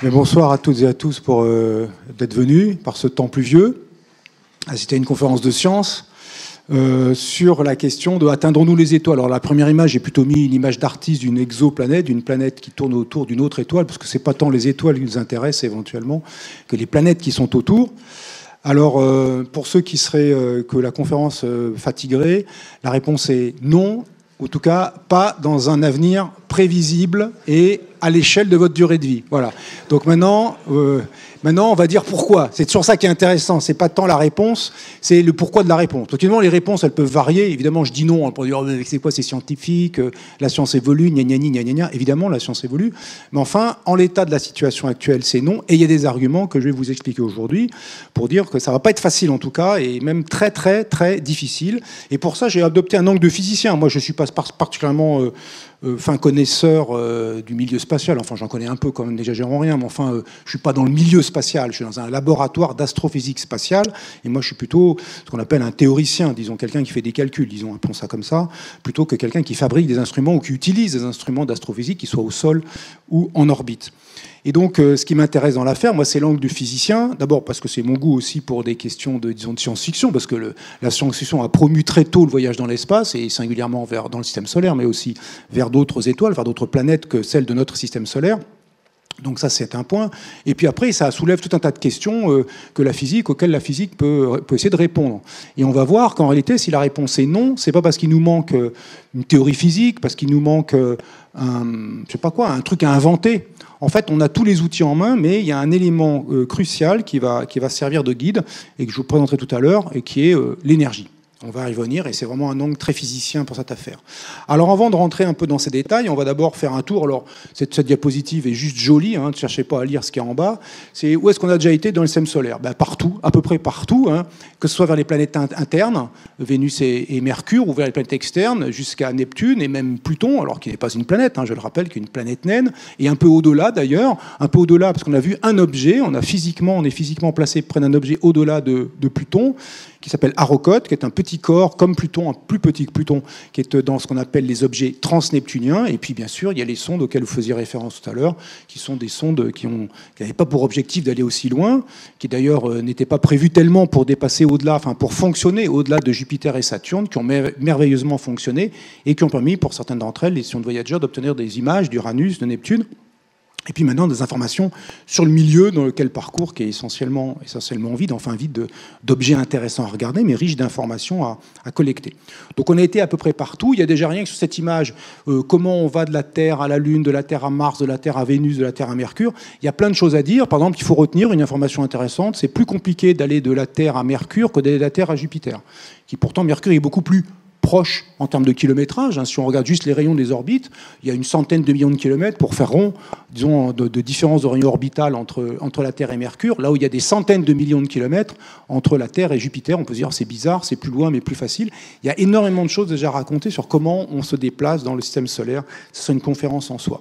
Mais bonsoir à toutes et à tous pour d'être venus par ce temps pluvieux. C'était une conférence de sciences sur la question de atteindrons-nous les étoiles. Alors la première image, j'ai plutôt mis une image d'artiste d'une exoplanète, d'une planète qui tourne autour d'une autre étoile, parce que c'est pas tant les étoiles qui nous intéressent éventuellement que les planètes qui sont autour. Alors pour ceux qui seraient que la conférence fatiguerait, la réponse est non. En tout cas, pas dans un avenir prévisible et à l'échelle de votre durée de vie. Voilà. Donc maintenant, on va dire pourquoi. C'est sur ça qui est intéressant. C'est pas tant la réponse, c'est le pourquoi de la réponse. Donc évidemment, les réponses, elles peuvent varier. Évidemment, je dis non pour dire c'est quoi, c'est scientifique, la science évolue, gna gna gna gna gna. Évidemment, la science évolue. Mais enfin, en l'état de la situation actuelle, c'est non. Et il y a des arguments que je vais vous expliquer aujourd'hui pour dire que ça va pas être facile en tout cas, et même très très très difficile. Et pour ça, j'ai adopté un angle de physicien. Moi, je suis pas particulièrement fin connaisseur du milieu spatial. Enfin, j'en connais un peu quand même, n'exagérons rien, mais enfin, je suis pas dans le milieu spatial. Je suis dans un laboratoire d'astrophysique spatiale, et moi, je suis plutôt ce qu'on appelle un théoricien, disons, quelqu'un qui fait des calculs, disons, appelons ça comme ça, plutôt que quelqu'un qui fabrique des instruments ou qui utilise des instruments d'astrophysique, qui soient au sol ou en orbite. Et donc, ce qui m'intéresse dans l'affaire, moi, c'est l'angle du physicien. D'abord parce que c'est mon goût aussi pour des questions de, disons, de science-fiction, parce que la science-fiction a promu très tôt le voyage dans l'espace, et singulièrement dans le système solaire, mais aussi vers d'autres étoiles, vers d'autres planètes que celles de notre système solaire. Donc ça, c'est un point. Et puis après, ça soulève tout un tas de questions auxquelles la physique peut essayer de répondre. Et on va voir qu'en réalité, si la réponse est non, c'est pas parce qu'il nous manque une théorie physique, parce qu'il nous manque un truc à inventer. En fait, on a tous les outils en main, mais il y a un élément crucial qui va servir de guide et que je vous présenterai tout à l'heure, et qui est l'énergie. On va y revenir, et c'est vraiment un angle très physicien pour cette affaire. Alors avant de rentrer un peu dans ces détails, on va d'abord faire un tour. Alors cette diapositive est juste jolie, ne cherchez pas à lire ce qu'il y a en bas. C'est où est-ce qu'on a déjà été dans le système solaire? Partout, à peu près partout, que ce soit vers les planètes internes, Vénus et Mercure, ou vers les planètes externes, jusqu'à Neptune et même Pluton, alors qu'il n'est pas une planète, je le rappelle, qui est une planète naine, et un peu au-delà d'ailleurs, un peu au-delà parce qu'on a vu un objet, on est physiquement placé près d'un objet au-delà de Pluton, qui s'appelle Arrokoth, qui est un petit corps comme Pluton, un plus petit que Pluton, qui est dans ce qu'on appelle les objets transneptuniens. Et puis, bien sûr, il y a les sondes auxquelles vous faisiez référence tout à l'heure, qui sont des sondes qui n'avaient pas pour objectif d'aller aussi loin, qui d'ailleurs n'étaient pas prévues tellement pour dépasser au-delà, enfin pour fonctionner au-delà de Jupiter et Saturne, qui ont merveilleusement fonctionné et qui ont permis, pour certaines d'entre elles, les sondes Voyager, d'obtenir des images d'Uranus, de Neptune. Et puis maintenant, des informations sur le milieu dans lequel parcourt, qui est essentiellement vide, enfin vide d'objets intéressants à regarder, mais riche d'informations à collecter. Donc on a été à peu près partout. Il y a déjà rien que sur cette image, comment on va de la Terre à la Lune, de la Terre à Mars, de la Terre à Vénus, de la Terre à Mercure. Il y a plein de choses à dire. Par exemple, il faut retenir une information intéressante. C'est plus compliqué d'aller de la Terre à Mercure que d'aller de la Terre à Jupiter, qui pourtant, Mercure est beaucoup plus proche en termes de kilométrage. Si on regarde juste les rayons des orbites, il y a une centaine de millions de kilomètres pour faire rond, disons, de différence de rayons orbitales entre la Terre et Mercure, là où il y a des centaines de millions de kilomètres entre la Terre et Jupiter. On peut se dire c'est bizarre, c'est plus loin mais plus facile. Il y a énormément de choses déjà à raconter sur comment on se déplace dans le système solaire. Ce serait une conférence en soi.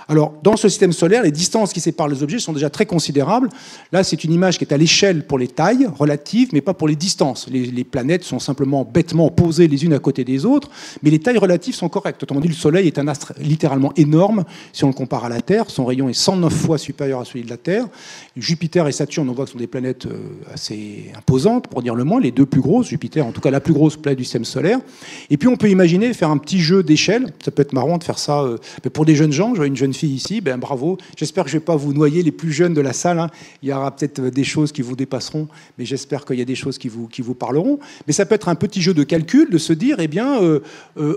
Alors, dans ce système solaire, les distances qui séparent les objets sont déjà très considérables. Là, c'est une image qui est à l'échelle pour les tailles relatives, mais pas pour les distances. Les planètes sont simplement bêtement posées les unes à côté des autres, mais les tailles relatives sont correctes. Autrement dit, le Soleil est un astre littéralement énorme si on le compare à la Terre. Son rayon est 109 fois supérieur à celui de la Terre. Jupiter et Saturne, on voit que ce sont des planètes assez imposantes, pour dire le moins, les deux plus grosses. Jupiter, en tout cas, la plus grosse planète du système solaire. Et puis, on peut imaginer faire un petit jeu d'échelle. Ça peut être marrant de faire ça pour des jeunes gens. Je vois une jeune fille ici, bravo. J'espère que je ne vais pas vous noyer les plus jeunes de la salle. Il y aura peut-être des choses qui vous dépasseront, mais j'espère qu'il y a des choses qui vous parleront. Mais ça peut être un petit jeu de calcul, de se dire,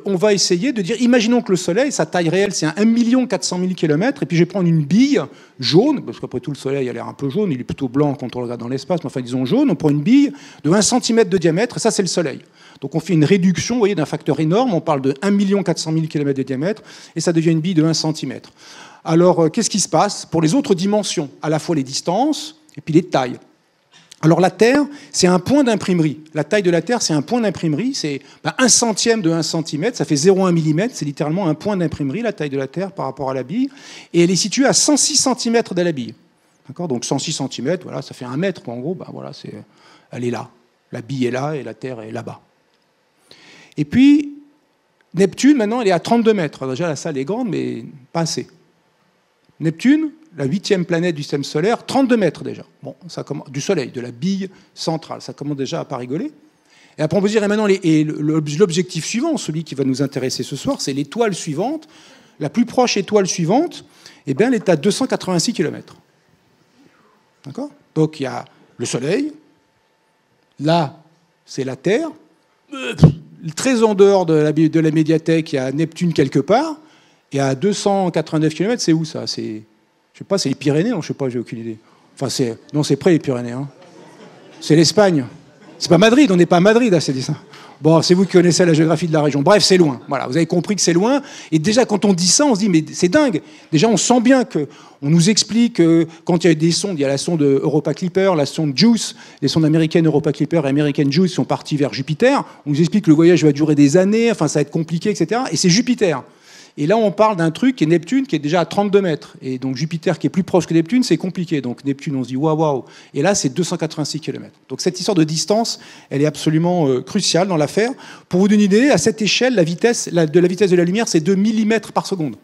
on va essayer de dire, imaginons que le Soleil, sa taille réelle, c'est 1 400 000 km, et puis je vais prendre une bille jaune, parce qu'après tout, le Soleil a l'air un peu jaune, il est plutôt blanc quand on le regarde dans l'espace, mais enfin, disons jaune, on prend une bille de 1 cm de diamètre, et ça, c'est le Soleil. Donc on fait une réduction, vous voyez, d'un facteur énorme, on parle de 1 400 000 km de diamètre, et ça devient une bille de 1 cm. Alors, qu'est-ce qui se passe pour les autres dimensions, à la fois les distances et puis les tailles? Alors la Terre, c'est un point d'imprimerie. La taille de la Terre, c'est un point d'imprimerie. C'est 1 centième de 1 cm, ça fait 0,1 mm. C'est littéralement un point d'imprimerie, la taille de la Terre par rapport à la bille. Et elle est située à 106 cm de la bille. D'accord? Donc 106 cm, voilà, ça fait 1 mètre. En gros, voilà, elle est là. La bille est là et la Terre est là-bas. Et puis, Neptune, maintenant, elle est à 32 mètres. Alors, déjà, la salle est grande, mais pas assez. Neptune, la 8e planète du système solaire, 32 mètres déjà. Bon, ça commence, du Soleil, de la bille centrale. Ça commence déjà à pas rigoler. Et après, on peut se dire, et maintenant, l'objectif suivant, celui qui va nous intéresser ce soir, c'est l'étoile suivante. La plus proche étoile suivante, eh bien, elle est à 286 km. D'accord ? Donc, il y a le Soleil. Là, c'est la Terre. Très en dehors de la médiathèque, il y a Neptune quelque part. Et à 289 km, c'est où ça? Je sais pas, c'est les Pyrénées? Non, je sais pas, j'ai aucune idée. Enfin, c'est près les Pyrénées. Hein. C'est l'Espagne. C'est pas Madrid, on n'est pas à Madrid, hein, c'est dit ça. Bon, c'est vous qui connaissez la géographie de la région. Bref, c'est loin. Voilà, vous avez compris que c'est loin. Et déjà, quand on dit ça, on se dit, mais c'est dingue. Déjà, on sent bien que on nous explique que quand il y a des sondes, il y a la sonde Europa Clipper, la sonde JUICE, les sondes américaines Europa Clipper et American JUICE sont parties vers Jupiter. On nous explique que le voyage va durer des années, enfin, ça va être compliqué, etc. Et c'est Jupiter. Et là, on parle d'un truc qui est Neptune, qui est déjà à 32 mètres. Et donc Jupiter, qui est plus proche que Neptune, c'est compliqué. Donc Neptune, on se dit waouh, waouh. Et là, c'est 286 km. Donc cette histoire de distance, elle est absolument cruciale dans l'affaire. Pour vous donner une idée, à cette échelle, la vitesse de la lumière, c'est 2 mm par seconde.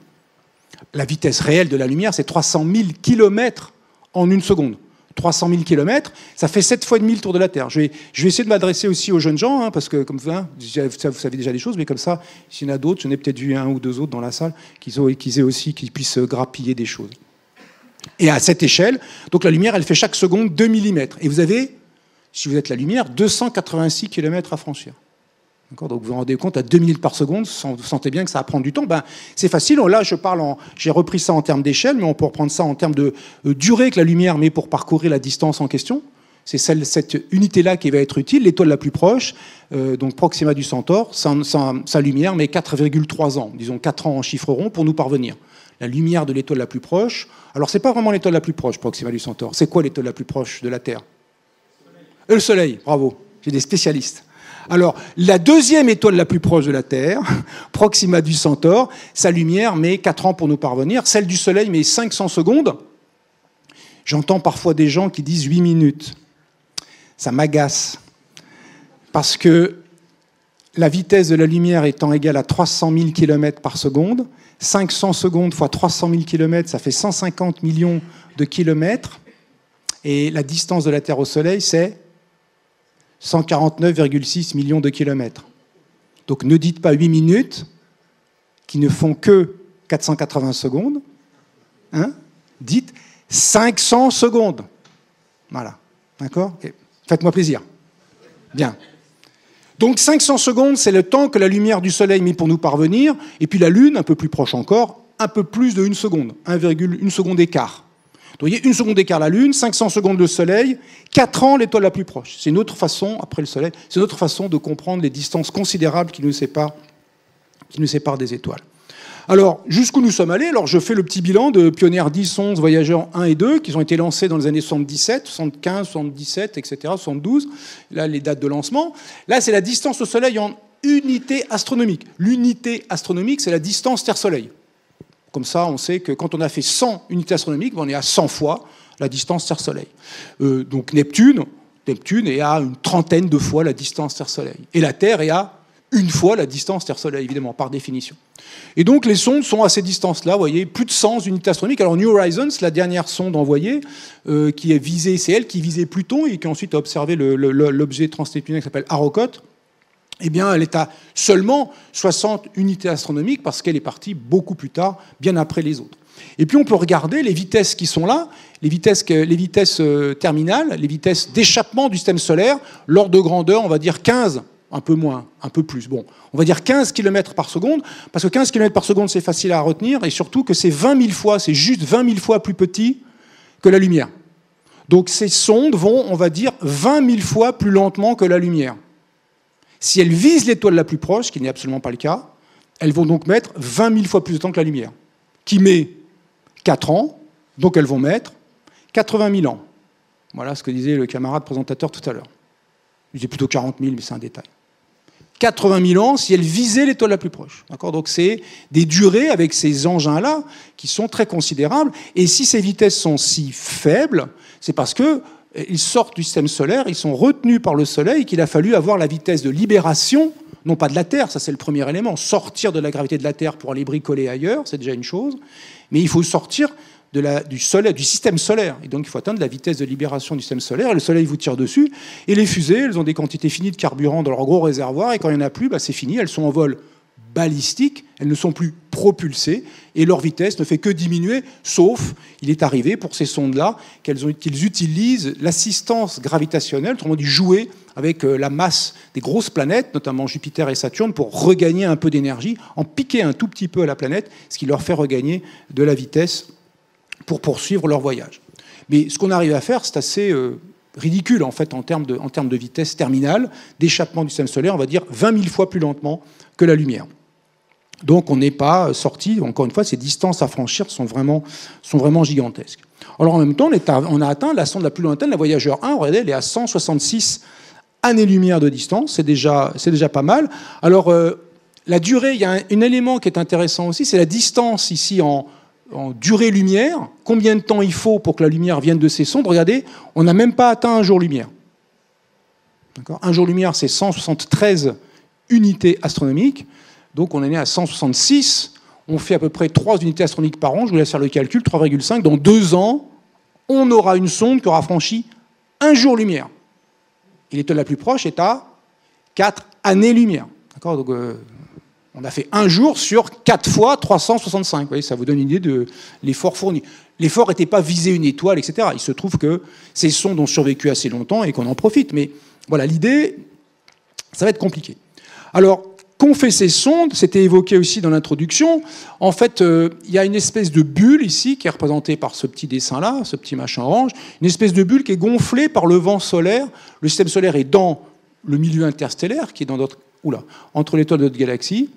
La vitesse réelle de la lumière, c'est 300 000 km en une seconde. 300 000 km, ça fait 7 fois et demi le tour de la Terre. Je vais essayer de m'adresser aussi aux jeunes gens, hein, parce que comme ça, vous savez déjà des choses, mais comme ça, s'il y en a d'autres, j'en ai peut-être vu un ou deux autres dans la salle, qu'ils puissent grappiller des choses. Et à cette échelle, donc la lumière, elle fait chaque seconde 2 mm. Et vous avez, si vous êtes la lumière, 286 km à franchir. Donc vous vous rendez compte, à 2 minutes par seconde, vous sentez bien que ça va prendre du temps. Ben, c'est facile. Là, j'ai repris ça en termes d'échelle, mais on peut reprendre ça en termes de durée que la lumière met pour parcourir la distance en question. C'est cette unité-là qui va être utile. L'étoile la plus proche, donc Proxima du Centaure, sa lumière met 4,3 ans, disons 4 ans en chiffre rond, pour nous parvenir. La lumière de l'étoile la plus proche. Alors, c'est pas vraiment l'étoile la plus proche, Proxima du Centaure. C'est quoi l'étoile la plus proche de la Terre? Le Soleil. Bravo. J'ai des spécialistes. Alors, la deuxième étoile la plus proche de la Terre, Proxima du Centaure, sa lumière met 4 ans pour nous parvenir. Celle du Soleil met 500 secondes. J'entends parfois des gens qui disent 8 minutes. Ça m'agace. Parce que la vitesse de la lumière étant égale à 300 000 km par seconde, 500 secondes fois 300 000 km, ça fait 150 millions de kilomètres. Et la distance de la Terre au Soleil, c'est 149,6 millions de kilomètres. Donc ne dites pas 8 minutes, qui ne font que 480 secondes. Hein? Dites 500 secondes. Voilà. D'accord? Faites-moi plaisir. Bien. Donc 500 secondes, c'est le temps que la lumière du Soleil met pour nous parvenir. Et puis la Lune, un peu plus proche encore, un peu plus de 1 seconde. 1,1 seconde d'écart. Donc, vous voyez, 1 seconde d'écart la Lune, 500 secondes le Soleil, 4 ans l'étoile la plus proche. C'est une autre façon, après le Soleil, c'est une autre façon de comprendre les distances considérables qui nous séparent des étoiles. Alors, jusqu'où nous sommes allés? Alors, je fais le petit bilan de Pioneer 10, 11, Voyageur 1 et 2, qui ont été lancés dans les années 77, 75, 77, etc., 72. Là, les dates de lancement. Là, c'est la distance au Soleil en unité astronomique. L'unité astronomique, c'est la distance Terre-Soleil. Comme ça, on sait que quand on a fait 100 unités astronomiques, on est à 100 fois la distance Terre-Soleil. Donc Neptune est à une trentaine de fois la distance Terre-Soleil. Et la Terre est à 1 fois la distance Terre-Soleil, évidemment, par définition. Et donc les sondes sont à ces distances-là, vous voyez, plus de 100 unités astronomiques. Alors New Horizons, la dernière sonde envoyée, qui est visée, c'est elle qui visait Pluton et qui ensuite a observé l'objet transneptunien qui s'appelle Arrokoth. Eh bien, elle est à seulement 60 unités astronomiques parce qu'elle est partie beaucoup plus tard, bien après les autres. Et puis, on peut regarder les vitesses qui sont là, les vitesses terminales, les vitesses d'échappement du système solaire, l'ordre de grandeur, on va dire 15, un peu moins, un peu plus. Bon, on va dire 15 km par seconde, parce que 15 km par seconde, c'est facile à retenir, et surtout que c'est 20 000 fois, c'est juste 20 000 fois plus petit que la lumière. Donc, ces sondes vont, on va dire, 20 000 fois plus lentement que la lumière. Si elles visent l'étoile la plus proche, ce qui n'est absolument pas le cas, elles vont donc mettre 20 000 fois plus de temps que la lumière, qui met 4 ans, donc elles vont mettre 80 000 ans. Voilà ce que disait le camarade présentateur tout à l'heure. Il disait plutôt 40 000, mais c'est un détail. 80 000 ans si elles visaient l'étoile la plus proche. D'accord ? Donc c'est des durées avec ces engins-là qui sont très considérables. Et si ces vitesses sont si faibles, c'est parce que ils sortent du système solaire, ils sont retenus par le Soleil, qu'il a fallu avoir la vitesse de libération, non pas de la Terre, ça c'est le premier élément, sortir de la gravité de la Terre pour aller bricoler ailleurs, c'est déjà une chose, mais il faut sortir du soleil, du système solaire. Et donc il faut atteindre la vitesse de libération du système solaire, et le soleil vous tire dessus. Et les fusées, elles ont des quantités finies de carburant dans leur gros réservoir, et quand il n'y en a plus, c'est fini, elles sont en vol balistiques, elles ne sont plus propulsées et leur vitesse ne fait que diminuer, sauf, il est arrivé pour ces sondes-là qu'ils utilisent l'assistance gravitationnelle, autrement dit jouer avec la masse des grosses planètes, notamment Jupiter et Saturne, pour regagner un peu d'énergie, en piquer un tout petit peu à la planète, ce qui leur fait regagner de la vitesse pour poursuivre leur voyage. Mais ce qu'on arrive à faire, c'est assez ridicule en fait en termes de vitesse terminale d'échappement du système solaire, on va dire 20 000 fois plus lentement que la lumière. Donc on n'est pas sorti, encore une fois, ces distances à franchir sont vraiment gigantesques. Alors en même temps, on a atteint la sonde la plus lointaine, la Voyageur 1, regardez, elle est à 166 années-lumière de distance, c'est déjà pas mal. Alors la durée, il y a un élément qui est intéressant aussi, c'est la distance ici en durée-lumière, combien de temps il faut pour que la lumière vienne de ces sondes. Regardez, on n'a même pas atteint un jour-lumière. Un jour-lumière, c'est 173 unités astronomiques. Donc on est né à 166, on fait à peu près 3 unités astronomiques par an, je vous laisse faire le calcul, 3,5. Dans 2 ans, on aura une sonde qui aura franchi un jour-lumière. Et l'étoile la plus proche est à 4 années-lumière. Donc on a fait un jour sur 4 fois 365. Vous voyez, ça vous donne une idée de l'effort fourni. L'effort n'était pas viser une étoile, etc. Il se trouve que ces sondes ont survécu assez longtemps et qu'on en profite. Mais voilà, l'idée, ça va être compliqué. Alors, qu'ont fait ces sondes, c'était évoqué aussi dans l'introduction. En fait, il y a une espèce de bulle ici, qui est représentée par ce petit dessin-là, ce petit machin orange, une espèce de bulle qui est gonflée par le vent solaire. Le système solaire est dans le milieu interstellaire, qui est entre l'étoile de notre galaxie.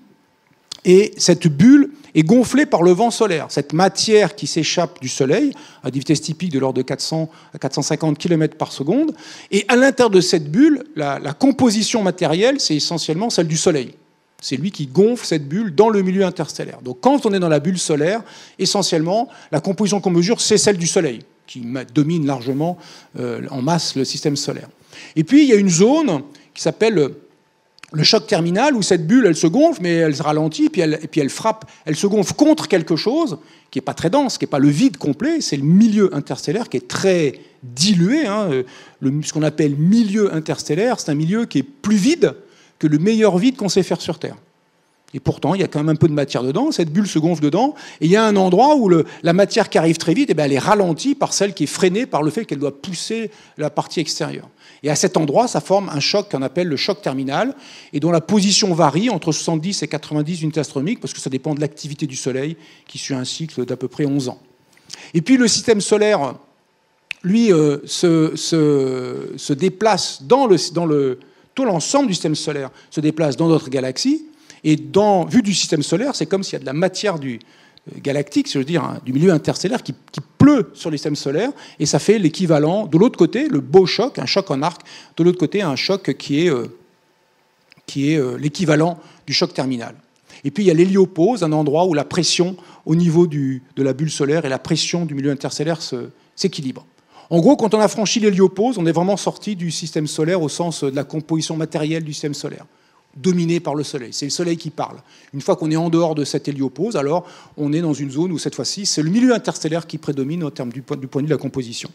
Et cette bulle est gonflée par le vent solaire. Cette matière qui s'échappe du Soleil, à des vitesses typiques de l'ordre de 400 à 450 km par seconde. Et à l'intérieur de cette bulle, la composition matérielle, c'est essentiellement celle du Soleil. C'est lui qui gonfle cette bulle dans le milieu interstellaire. Donc quand on est dans la bulle solaire, essentiellement, la composition qu'on mesure, c'est celle du Soleil, qui domine largement en masse le système solaire. Et puis il y a une zone qui s'appelle le choc terminal, où cette bulle, elle se gonfle, mais elle se ralentit, puis elle frappe, elle se gonfle contre quelque chose qui n'est pas très dense, qui n'est pas le vide complet, c'est le milieu interstellaire qui est très dilué. Ce qu'on appelle milieu interstellaire, c'est un milieu qui est plus vide que le meilleur vide qu'on sait faire sur Terre. Et pourtant, il y a quand même un peu de matière dedans, cette bulle se gonfle dedans, et il y a un endroit où la matière qui arrive très vite, elle est ralentie par celle qui est freinée par le fait qu'elle doit pousser la partie extérieure. Et à cet endroit, ça forme un choc qu'on appelle le choc terminal, et dont la position varie entre 70 et 90 unités astronomiques, parce que ça dépend de l'activité du Soleil, qui suit un cycle d'à peu près 11 ans. Et puis le système solaire, lui, se déplace tout l'ensemble du système solaire se déplace dans notre galaxie, et vue du système solaire, c'est comme s'il y a de la matière galactique, je veux dire, du milieu interstellaire qui pleut sur le système solaire, et ça fait l'équivalent, de l'autre côté, le beau choc, un choc en arc, de l'autre côté, un choc qui est l'équivalent du choc terminal. Et puis il y a l'héliopause, un endroit où la pression au niveau de la bulle solaire et la pression du milieu interstellaire s'équilibrent. En gros, quand on a franchi l'héliopause, on est vraiment sorti du système solaire au sens de la composition matérielle du système solaire, dominé par le Soleil. C'est le Soleil qui parle. Une fois qu'on est en dehors de cette héliopause, alors on est dans une zone où, cette fois-ci, c'est le milieu interstellaire qui prédomine en termes du point de vue de la composition.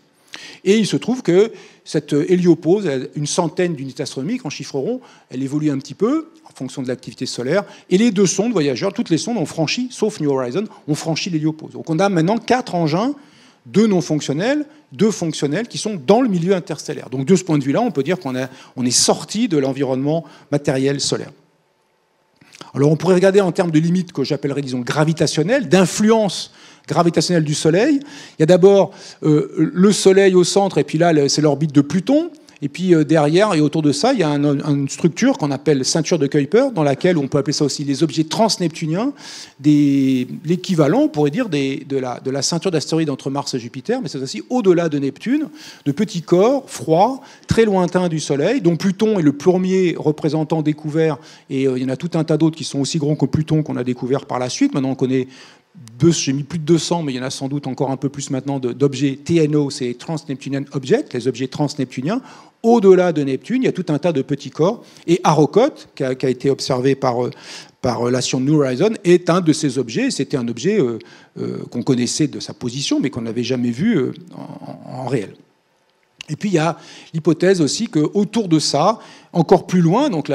Et il se trouve que cette héliopause a une centaine d'unités astronomiques, en chiffre rond, elle évolue un petit peu en fonction de l'activité solaire, et les 2 sondes Voyageurs, toutes les sondes ont franchi, sauf New Horizons, ont franchi l'héliopause. Donc on a maintenant 4 engins, 2 non fonctionnels, 2 fonctionnels qui sont dans le milieu interstellaire. Donc de ce point de vue-là, on peut dire qu'on est sorti de l'environnement matériel solaire. Alors on pourrait regarder en termes de limites que j'appellerais, disons, gravitationnelles, d'influence gravitationnelle du Soleil. Il y a d'abord le Soleil au centre, et puis là, c'est l'orbite de Pluton. Et puis derrière et autour de ça, il y a une structure qu'on appelle ceinture de Kuiper, dans laquelle on peut appeler ça aussi les objets transneptuniens, l'équivalent, on pourrait dire, de la ceinture d'astéroïdes entre Mars et Jupiter, mais c'est aussi au-delà de Neptune, de petits corps froids, très lointains du Soleil, dont Pluton est le premier représentant découvert, et il y en a tout un tas d'autres qui sont aussi grands que Pluton qu'on a découvert par la suite. Maintenant on connaît, j'ai mis plus de 200, mais il y en a sans doute encore un peu plus maintenant d'objets TNO, c'est Trans-Neptunian Objects, les objets transneptuniens. Au-delà de Neptune, il y a tout un tas de petits corps. Et Arrokoth, qui a été observé par la sonde New Horizons, est un de ces objets. C'était un objet qu'on connaissait de sa position, mais qu'on n'avait jamais vu en réel. Et puis il y a l'hypothèse aussi qu'autour de ça, encore plus loin, donc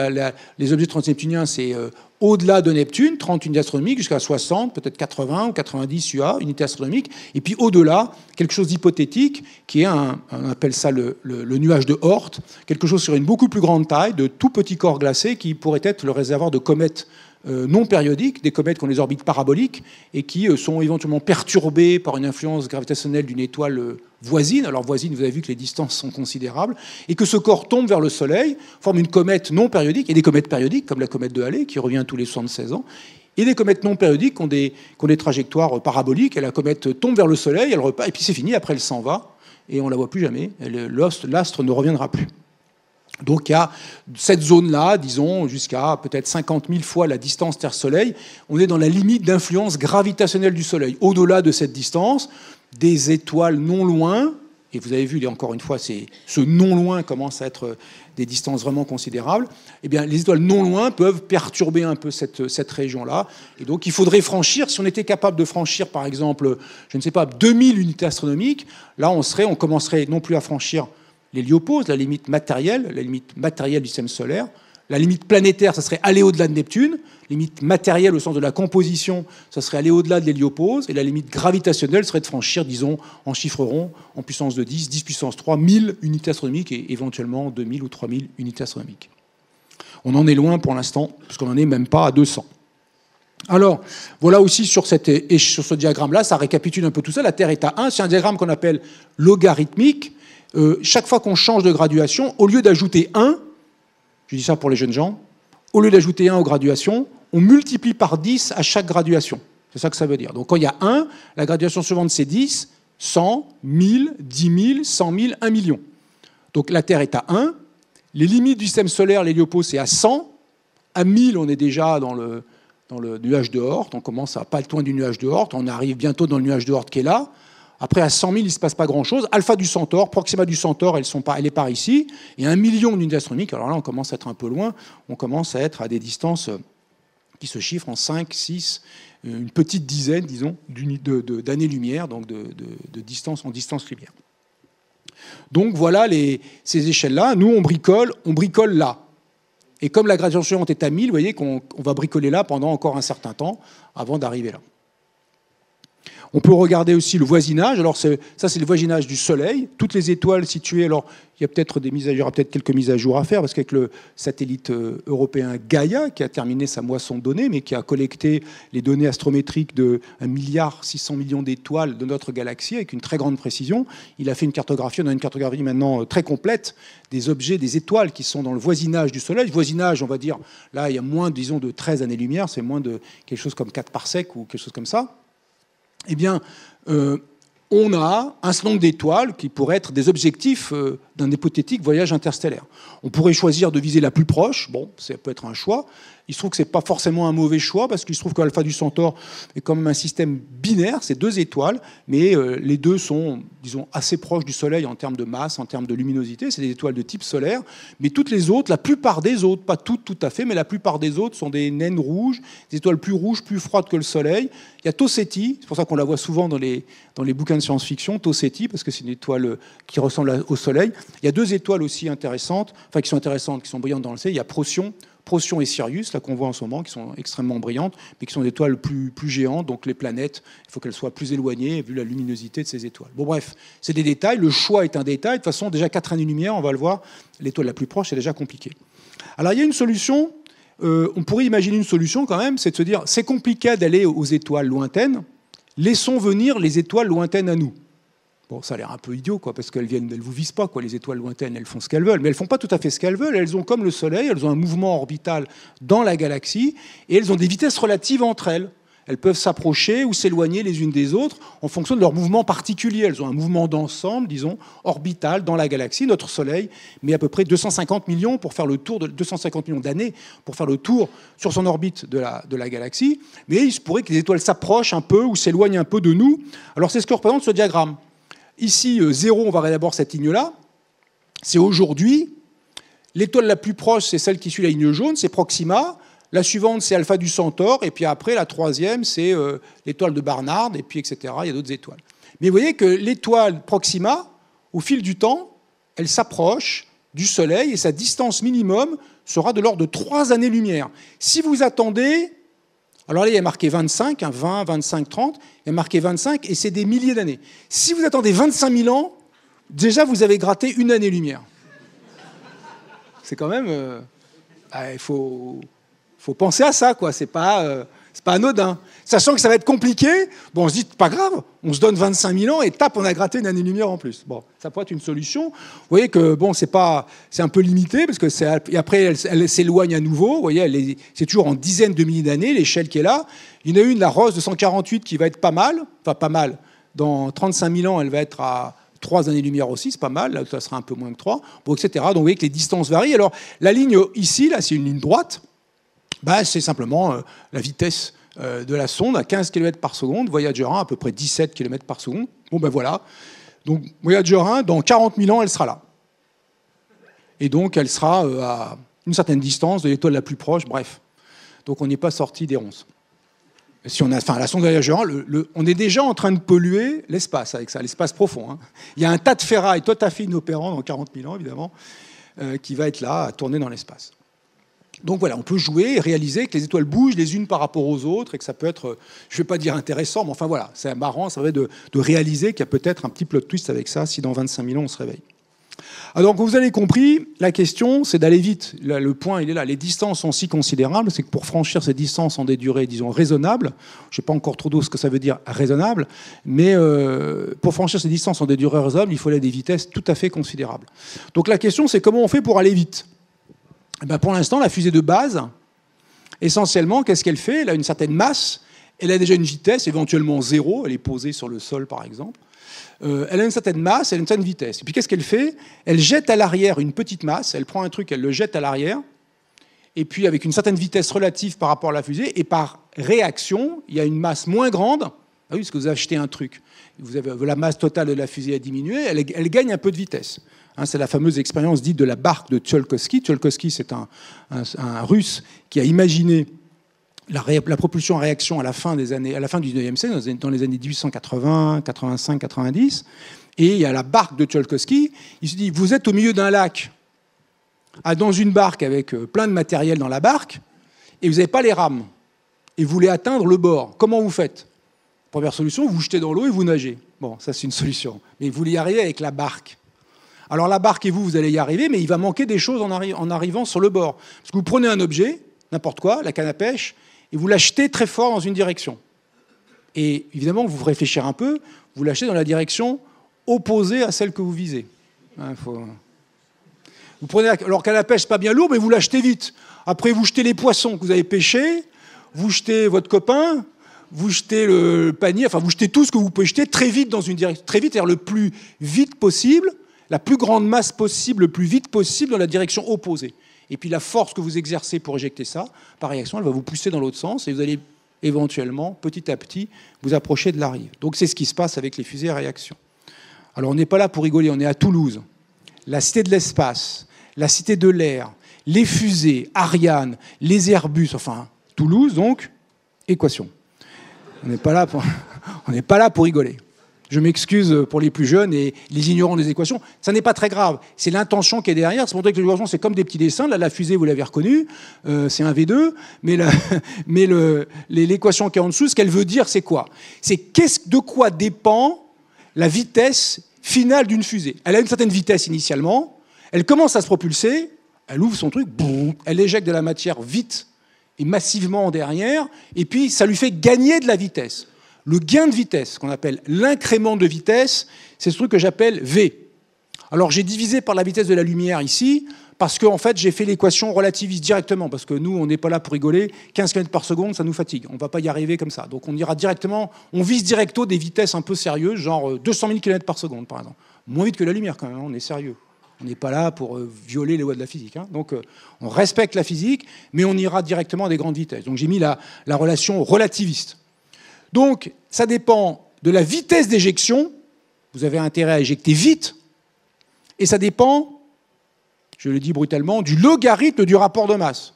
les objets transneptuniens, c'est au-delà de Neptune, 30 unités astronomiques, jusqu'à 60, peut-être 80 ou 90 UA, unités astronomiques, et puis au-delà, quelque chose d'hypothétique, qui est on appelle ça le nuage de Oort, quelque chose sur une beaucoup plus grande taille, de tout petits corps glacés, qui pourrait être le réservoir de comètes non périodiques, des comètes qui ont des orbites paraboliques et qui sont éventuellement perturbées par une influence gravitationnelle d'une étoile voisine. Alors voisine, vous avez vu que les distances sont considérables, et que ce corps tombe vers le Soleil, forme une comète non périodique, et des comètes périodiques, comme la comète de Halley, qui revient tous les 76 ans, et des comètes non périodiques qui ont des trajectoires paraboliques, et la comète tombe vers le Soleil, elle repart, et puis c'est fini, après elle s'en va, et on ne la voit plus jamais, l'astre ne reviendra plus. Donc il y a cette zone-là, disons, jusqu'à peut-être 50 000 fois la distance Terre-Soleil, on est dans la limite d'influence gravitationnelle du Soleil. Au-delà de cette distance, des étoiles non loin, et vous avez vu, encore une fois, ce non loin commence à être des distances vraiment considérables, eh bien, les étoiles non loin peuvent perturber un peu cette région-là. Et donc il faudrait franchir, si on était capable de franchir, par exemple, je ne sais pas, 2000 unités astronomiques, là on commencerait non plus à franchir l'héliopause, la limite matérielle du système solaire. La limite planétaire, ça serait aller au-delà de Neptune. Limite matérielle au sens de la composition, ça serait aller au-delà de l'héliopause. Et la limite gravitationnelle serait de franchir, disons, en chiffre rond, en puissance de 10 puissance 3, 1000 unités astronomiques et éventuellement 2000 ou 3000 unités astronomiques. On en est loin pour l'instant, puisqu'on n'en est même pas à 200. Alors, voilà aussi sur ce diagramme-là, ça récapitule un peu tout ça. La Terre est à 1. C'est un diagramme qu'on appelle logarithmique. Chaque fois qu'on change de graduation, au lieu d'ajouter 1, je dis ça pour les jeunes gens, au lieu d'ajouter 1 aux graduations, on multiplie par 10 à chaque graduation. C'est ça que ça veut dire. Donc quand il y a 1, la graduation suivante c'est 10, 100, 1000, 10 000, 100 000, 1 million. Donc la Terre est à 1, les limites du système solaire, l'héliopause c'est à 100, à 1000 on est déjà dans le nuage de Oort, on commence à pas loin du nuage de Oort, on arrive bientôt dans le nuage de Oort qui est là. Après, à 100 000, il ne se passe pas grand-chose. Alpha du Centaure, Proxima du Centaure, elle est par ici. Et 1 million d'unités astronomiques. Alors là, on commence à être un peu loin. On commence à être à des distances qui se chiffrent en 5, 6, une petite dizaine, disons, d'années-lumière, donc de distance en distance-lumière. Donc voilà ces échelles-là. Nous, on bricole là. Et comme la graduation suivante est à 1000, vous voyez qu'on va bricoler là pendant encore un certain temps avant d'arriver là. On peut regarder aussi le voisinage. Alors ça, c'est le voisinage du Soleil. Toutes les étoiles situées. Alors, il y a peut-être quelques mises à jour à faire, parce qu'avec le satellite européen Gaia, qui a terminé sa moisson de données, mais qui a collecté les données astrométriques de 1,6 milliard d'étoiles de notre galaxie avec une très grande précision, il a fait une cartographie. On a une cartographie maintenant très complète des objets, des étoiles qui sont dans le voisinage du Soleil. Le voisinage, on va dire, là, il y a moins, disons, de 13 années-lumière, c'est moins de quelque chose comme 4 parsecs ou quelque chose comme ça. Eh bien, on a un certain nombre d'étoiles qui pourraient être des objectifs d'un hypothétique voyage interstellaire. On pourrait choisir de viser la plus proche. Bon, ça peut être un choix. Il se trouve que ce n'est pas forcément un mauvais choix, parce qu'il se trouve que l'alpha du Centaure est quand même un système binaire, c'est 2 étoiles, mais les deux sont, disons, assez proches du Soleil en termes de masse, en termes de luminosité. C'est des étoiles de type solaire, mais toutes les autres, la plupart des autres, pas toutes tout à fait, mais la plupart des autres sont des naines rouges, des étoiles plus rouges, plus froides que le Soleil. Il y a Tau Ceti, c'est pour ça qu'on la voit souvent dans les bouquins de science-fiction, Tau Ceti, parce que c'est une étoile qui ressemble au Soleil. Il y a 2 étoiles aussi intéressantes, qui sont brillantes dans le ciel. Il y a Procyon et Sirius, là qu'on voit en ce moment, qui sont extrêmement brillantes, mais qui sont des étoiles plus géantes. Donc les planètes, il faut qu'elles soient plus éloignées, vu la luminosité de ces étoiles. Bon bref, c'est des détails. Le choix est un détail. De toute façon, déjà 4 années-lumière, on va le voir, l'étoile la plus proche, c'est déjà compliqué. Alors il y a une solution, on pourrait imaginer une solution quand même, c'est de se dire, c'est compliqué d'aller aux étoiles lointaines, laissons venir les étoiles lointaines à nous. Bon, ça a l'air un peu idiot, parce qu'elles vous visent pas, les étoiles lointaines, elles font ce qu'elles veulent, mais elles font pas tout à fait ce qu'elles veulent. Elles ont, comme le Soleil, elles ont un mouvement orbital dans la galaxie, et elles ont des vitesses relatives entre elles. Elles peuvent s'approcher ou s'éloigner les unes des autres en fonction de leur mouvement particulier. Elles ont un mouvement d'ensemble, disons, orbital dans la galaxie. Notre Soleil met à peu près 250 millions pour faire le tour de 250 millions d'années pour faire le tour sur son orbite de la galaxie. Mais il se pourrait que les étoiles s'approchent un peu ou s'éloignent un peu de nous. Alors c'est ce que représente ce diagramme. Ici, 0, on va regarder d'abord cette ligne-là. C'est aujourd'hui. L'étoile la plus proche, c'est celle qui suit la ligne jaune, c'est Proxima. La suivante, c'est Alpha du Centaure. Et puis après, la troisième, c'est l'étoile de Barnard, et puis etc. Il y a d'autres étoiles. Mais vous voyez que l'étoile Proxima, au fil du temps, elle s'approche du Soleil et sa distance minimum sera de l'ordre de 3 années-lumière. Si vous attendez, alors là, il y a marqué 25, 20, 25, 30, il y a marqué 25, et c'est des milliers d'années. Si vous attendez 25 000 ans, déjà, vous avez gratté 1 année-lumière. C'est quand même... il faut penser à ça, quoi. C'est pas anodin. Sachant que ça va être compliqué, bon, on se dit, pas grave, on se donne 25 000 ans et tape, on a gratté 1 année-lumière en plus. Bon, ça pourrait être une solution. Vous voyez que, bon, c'est un peu limité, parce que et après, elle s'éloigne à nouveau. Vous voyez, c'est toujours en dizaines de milliers d'années, l'échelle qui est là. Il y en a une, la Rosse de 148, qui va être pas mal. Enfin, pas mal. Dans 35 000 ans, elle va être à 3 années-lumière aussi, c'est pas mal. Là, ça sera un peu moins que 3, bon, etc. Donc, vous voyez que les distances varient. Alors, la ligne ici, là, c'est une ligne droite. C'est simplement la vitesse de la sonde à 15 km par seconde, Voyager 1 à peu près 17 km par seconde. Bon ben voilà, donc Voyager 1, dans 40 000 ans, elle sera là. Et donc elle sera à une certaine distance de l'étoile la plus proche, bref. Donc on n'est pas sorti des ronces. Si on a, la sonde Voyager 1, on est déjà en train de polluer l'espace avec ça, l'espace profond. Hein. Il y a un tas de ferraille tout à fait inopérant dans 40 000 ans, évidemment, qui va être là, à tourner dans l'espace. Donc voilà, on peut jouer et réaliser que les étoiles bougent les unes par rapport aux autres et que ça peut être, je ne vais pas dire intéressant, mais enfin voilà, c'est marrant, ça va de réaliser qu'il y a peut-être un petit plot twist avec ça si dans 25 000 ans on se réveille. Alors donc vous avez compris, la question c'est d'aller vite. Là, le point il est là, les distances sont si considérables, c'est que pour franchir ces distances en des durées, disons, raisonnables, je ne sais pas encore trop d'eau ce que ça veut dire raisonnable, mais pour franchir ces distances en des durées raisonnables, il faut aller à des vitesses tout à fait considérables. Donc la question c'est comment on fait pour aller vite ? Pour l'instant, la fusée de base, essentiellement, qu'est-ce qu'elle fait ? Elle a une certaine masse, elle a déjà une vitesse, éventuellement 0, elle est posée sur le sol, par exemple. Elle a une certaine masse, elle a une certaine vitesse. Et puis, qu'est-ce qu'elle fait ? Elle jette à l'arrière une petite masse, elle prend un truc, elle le jette à l'arrière, et puis avec une certaine vitesse relative par rapport à la fusée, et par réaction, il y a une masse moins grande. Ah oui, parce que vous achetez un truc, vous avez la masse totale de la fusée a diminué, elle gagne un peu de vitesse. C'est la fameuse expérience dite de la barque de Tsiolkovsky. Tsiolkovsky, c'est un Russe qui a imaginé la propulsion à réaction à la fin du 19e siècle, dans les années 1880, 85, 90. Et il y a la barque de Tsiolkovsky. Il se dit, vous êtes au milieu d'un lac, dans une barque avec plein de matériel dans la barque, et vous n'avez pas les rames. Et vous voulez atteindre le bord. Comment vous faites ? Première solution, vous vous jetez dans l'eau et vous nagez. Bon, ça c'est une solution. Mais vous voulez y arriver avec la barque. Alors la barque et vous allez y arriver, mais il va manquer des choses en arrivant sur le bord. Parce que vous prenez un objet, n'importe quoi, la canne à pêche, et vous l'achetez très fort dans une direction. Et évidemment, vous réfléchissez un peu, vous l'achetez dans la direction opposée à celle que vous visez. Vous prenez alors canne à pêche, c'est pas bien lourd, mais vous l'achetez vite. Après, vous jetez les poissons que vous avez pêchés, vous jetez votre copain, vous jetez le panier, enfin vous jetez tout ce que vous pouvez jeter très vite dans une direction, très vite, c'est-à-dire le plus vite possible, la plus grande masse possible, le plus vite possible dans la direction opposée. Et puis la force que vous exercez pour éjecter ça, par réaction, elle va vous pousser dans l'autre sens et vous allez éventuellement, petit à petit, vous approcher de la rive. Donc c'est ce qui se passe avec les fusées à réaction. Alors on n'est pas là pour rigoler, on est à Toulouse. La cité de l'espace, la cité de l'air, les fusées, Ariane, les Airbus, enfin Toulouse donc, équation. On n'est pas là pour rigoler. Je m'excuse pour les plus jeunes et les ignorants des équations. Ça n'est pas très grave. C'est l'intention qui est derrière. C'est pour ça que les équations, c'est comme des petits dessins. Là, la fusée, vous l'avez reconnue, c'est un V2. Mais l'équation qui est en dessous, ce qu'elle veut dire, c'est quoi ? C'est de quoi dépend la vitesse finale d'une fusée. Elle a une certaine vitesse initialement. Elle commence à se propulser. Elle ouvre son truc. Boum, elle éjecte de la matière vite et massivement derrière. Et puis, ça lui fait gagner de la vitesse. Le gain de vitesse, qu'on appelle l'incrément de vitesse, c'est ce truc que j'appelle V. Alors j'ai divisé par la vitesse de la lumière ici, parce qu'en fait j'ai fait l'équation relativiste directement, parce que nous on n'est pas là pour rigoler, 15 km par seconde ça nous fatigue, on ne va pas y arriver comme ça. Donc on ira directement, on vise directo des vitesses un peu sérieuses, genre 200 000 km par seconde par exemple. Moins vite que la lumière quand même, on est sérieux. On n'est pas là pour violer les lois de la physique. Donc on respecte la physique, mais on ira directement à des grandes vitesses. Donc j'ai mis la relation relativiste. Donc, ça dépend de la vitesse d'éjection. Vous avez intérêt à éjecter vite. Et ça dépend, je le dis brutalement, du logarithme du rapport de masse.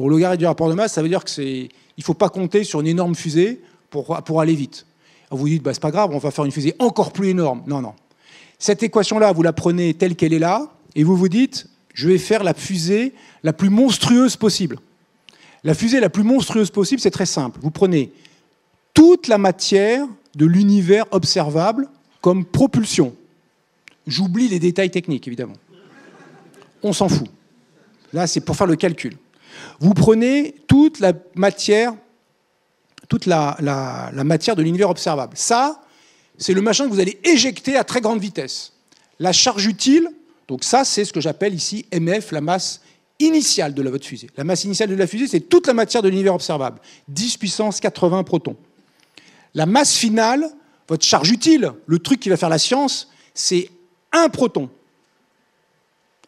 Au logarithme du rapport de masse, ça veut dire qu'il ne faut pas compter sur une énorme fusée pour aller vite. Alors vous dites, bah, c'est pas grave, on va faire une fusée encore plus énorme. Non, non. Cette équation-là, vous la prenez telle qu'elle est là, et vous vous dites, je vais faire la fusée la plus monstrueuse possible. La fusée la plus monstrueuse possible, c'est très simple. Vous prenez toute la matière de l'univers observable comme propulsion. J'oublie les détails techniques, évidemment. On s'en fout. Là, c'est pour faire le calcul. Vous prenez toute la matière de l'univers observable. Ça, c'est le machin que vous allez éjecter à très grande vitesse. La charge utile, donc ça, c'est ce que j'appelle ici MF, la masse initiale de votre fusée. La masse initiale de la fusée, c'est toute la matière de l'univers observable. 10 puissance 80 protons. La masse finale, votre charge utile, le truc qui va faire la science, c'est un proton,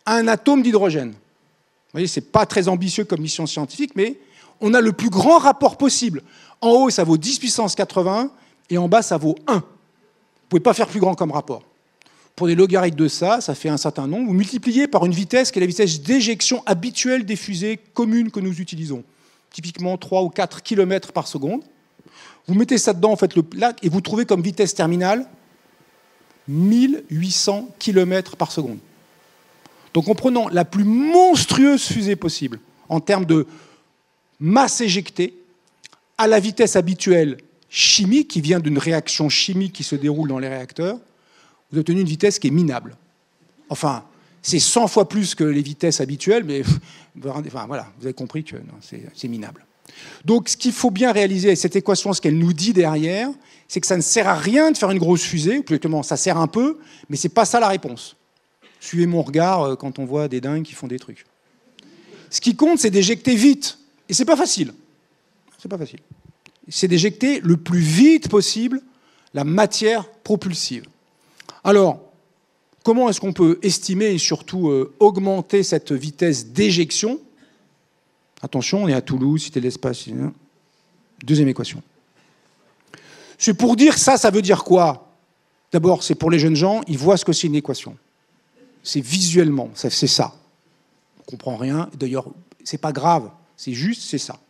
un atome d'hydrogène. Vous voyez, ce n'est pas très ambitieux comme mission scientifique, mais on a le plus grand rapport possible. En haut, ça vaut 10 puissance 80, et en bas, ça vaut 1. Vous ne pouvez pas faire plus grand comme rapport. Pour des logarithmes de ça fait un certain nombre. Vous multipliez par une vitesse qui est la vitesse d'éjection habituelle des fusées communes que nous utilisons. Typiquement 3 ou 4 km par seconde. Vous mettez ça dedans, faites le lac, et vous trouvez comme vitesse terminale 1800 km par seconde. Donc en prenant la plus monstrueuse fusée possible, en termes de masse éjectée, à la vitesse habituelle chimique, qui vient d'une réaction chimique qui se déroule dans les réacteurs, vous obtenez une vitesse qui est minable. Enfin, c'est 100 fois plus que les vitesses habituelles, mais enfin, voilà, vous avez compris que c'est minable. Donc, ce qu'il faut bien réaliser, cette équation, ce qu'elle nous dit derrière, c'est que ça ne sert à rien de faire une grosse fusée, ou plus exactement, ça sert un peu, mais ce n'est pas ça la réponse. Suivez mon regard quand on voit des dingues qui font des trucs. Ce qui compte, c'est d'éjecter vite. Et ce n'est pas facile. C'est pas facile. C'est d'éjecter le plus vite possible la matière propulsive. Alors, comment est-ce qu'on peut estimer et surtout augmenter cette vitesse d'éjection? Attention, on est à Toulouse, cité de l'espace. Deuxième équation. C'est pour dire ça veut dire quoi? D'abord, c'est pour les jeunes gens, ils voient ce que c'est une équation. C'est visuellement, c'est ça. On ne comprend rien. D'ailleurs, ce n'est pas grave, c'est juste, c'est ça.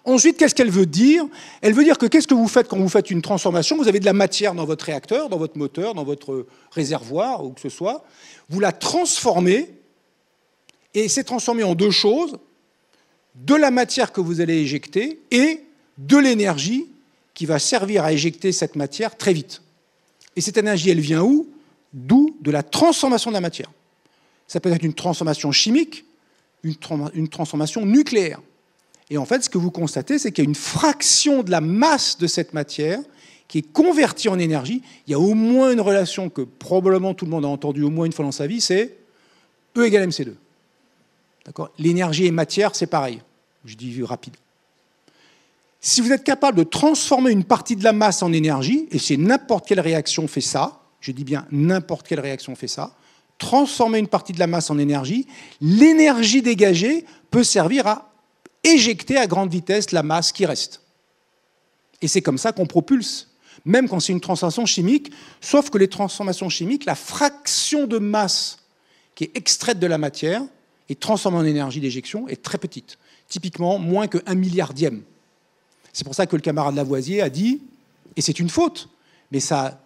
Ensuite, qu'est-ce qu'elle veut dire? Elle veut dire que qu'est-ce que vous faites quand vous faites une transformation? Vous avez de la matière dans votre réacteur, dans votre moteur, dans votre réservoir, où que ce soit. Vous la transformez, et c'est transformé en deux choses, de la matière que vous allez éjecter et de l'énergie qui va servir à éjecter cette matière très vite. Et cette énergie, elle vient où? D'où? De la transformation de la matière. Ça peut être une transformation chimique, une transformation nucléaire. Et en fait, ce que vous constatez, c'est qu'il y a une fraction de la masse de cette matière qui est convertie en énergie. Il y a au moins une relation que probablement tout le monde a entendue au moins une fois dans sa vie, c'est E égale mc2. D'accord? L'énergie et matière, c'est pareil. Je dis rapide. Si vous êtes capable de transformer une partie de la masse en énergie, et c'est n'importe quelle réaction fait ça, je dis bien n'importe quelle réaction fait ça, transformer une partie de la masse en énergie, l'énergie dégagée peut servir à éjecter à grande vitesse la masse qui reste. Et c'est comme ça qu'on propulse, même quand c'est une transformation chimique, sauf que les transformations chimiques, la fraction de masse qui est extraite de la matière et transformée en énergie d'éjection est très petite, typiquement moins que 1 milliardième. C'est pour ça que le camarade Lavoisier a dit, et c'est une faute, mais ça,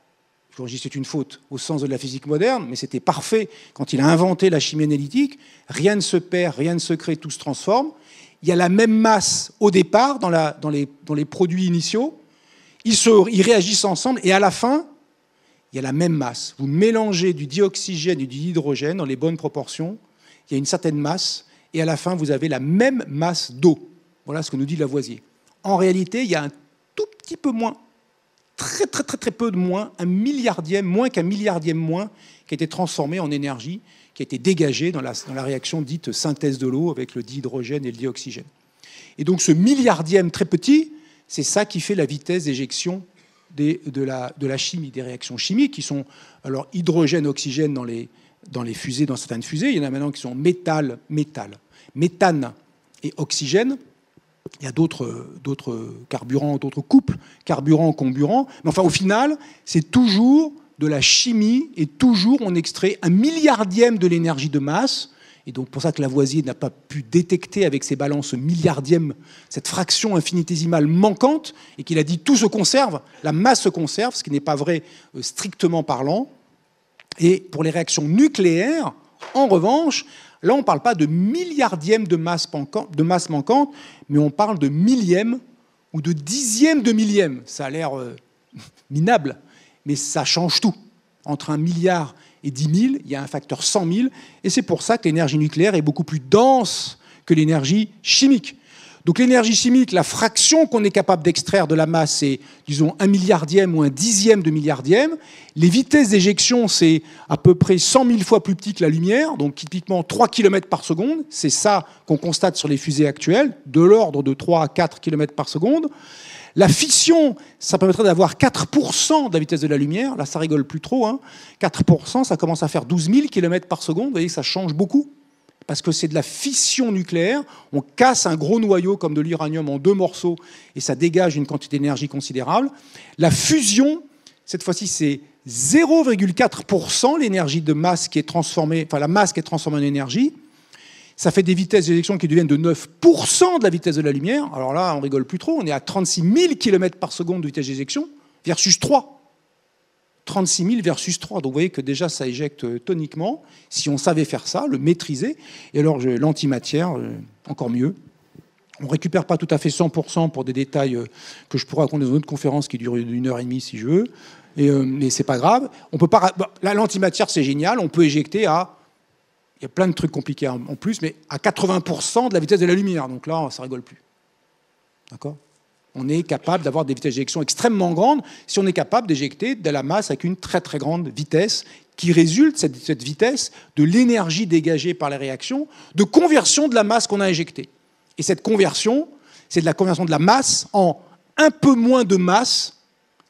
je dis c'est une faute au sens de la physique moderne, mais c'était parfait quand il a inventé la chimie analytique, rien ne se perd, rien ne se crée, tout se transforme. Il y a la même masse au départ dans les produits initiaux, ils réagissent ensemble et à la fin, il y a la même masse. Vous mélangez du dioxygène et du hydrogène dans les bonnes proportions, il y a une certaine masse et à la fin, vous avez la même masse d'eau. Voilà ce que nous dit Lavoisier. En réalité, il y a un tout petit peu moins, très peu de moins, moins qu'un milliardième moins qui a été transformé en énergie, qui a été dégagée dans la réaction dite synthèse de l'eau avec le dihydrogène et le dioxygène. Et donc ce milliardième très petit, c'est ça qui fait la vitesse d'éjection de la chimie, des réactions chimiques qui sont alors hydrogène, oxygène dans les fusées, dans certaines fusées. Il y en a maintenant qui sont méthane et oxygène. Il y a d'autres carburants, d'autres couples, carburant-comburant. Mais enfin, au final, c'est toujours de la chimie et toujours on extrait 1 milliardième de l'énergie de masse Et donc pour ça que Lavoisier n'a pas pu détecter avec ses balances milliardièmes cette fraction infinitésimale manquante, et qu'il a dit tout se conserve, la masse se conserve, ce qui n'est pas vrai strictement parlant. Et pour les réactions nucléaires, en revanche, là on ne parle pas de milliardième de masse manquante, mais on parle de millième ou de dixième de millième. Ça a l'air minable, mais ça change tout. Entre 1 milliard et 10 000, il y a un facteur 100 000, et c'est pour ça que l'énergie nucléaire est beaucoup plus dense que l'énergie chimique. Donc l'énergie chimique, la fraction qu'on est capable d'extraire de la masse, c'est, disons, 1 milliardième ou 1 dixième de milliardième. Les vitesses d'éjection, c'est à peu près 100 000 fois plus petit que la lumière, donc typiquement 3 km par seconde. C'est ça qu'on constate sur les fusées actuelles, de l'ordre de 3 à 4 km par seconde. La fission, ça permettrait d'avoir 4% de la vitesse de la lumière. Là, ça rigole plus trop. 4%, ça commence à faire 12 000 km par seconde. Vous voyez que ça change beaucoup. Parce que c'est de la fission nucléaire. On casse un gros noyau comme de l'uranium en 2 morceaux et ça dégage une quantité d'énergie considérable. La fusion, cette fois-ci, c'est 0,4% l'énergie de masse qui est transformée, enfin la masse qui est transformée en énergie. Ça fait des vitesses d'éjection qui deviennent de 9% de la vitesse de la lumière. Alors là, on rigole plus trop. On est à 36 000 km par seconde de vitesse d'éjection versus 3. 36 000 versus 3. Donc vous voyez que déjà, ça éjecte toniquement. Si on savait faire ça, le maîtriser. Et alors, l'antimatière, encore mieux. On ne récupère pas tout à fait 100% pour des détails que je pourrais raconter dans une autre conférence qui dure 1h30 si je veux. Mais c'est pas grave. On peut pas. Là, l'antimatière, c'est génial. On peut éjecter à. Il y a plein de trucs compliqués en plus, mais à 80% de la vitesse de la lumière. Donc là, ça rigole plus. D'accord ? On est capable d'avoir des vitesses d'éjection extrêmement grandes si on est capable d'éjecter de la masse avec une très très grande vitesse qui résulte, cette vitesse, de l'énergie dégagée par les réactions, de conversion de la masse qu'on a éjectée. Et cette conversion, c'est de la conversion de la masse en un peu moins de masse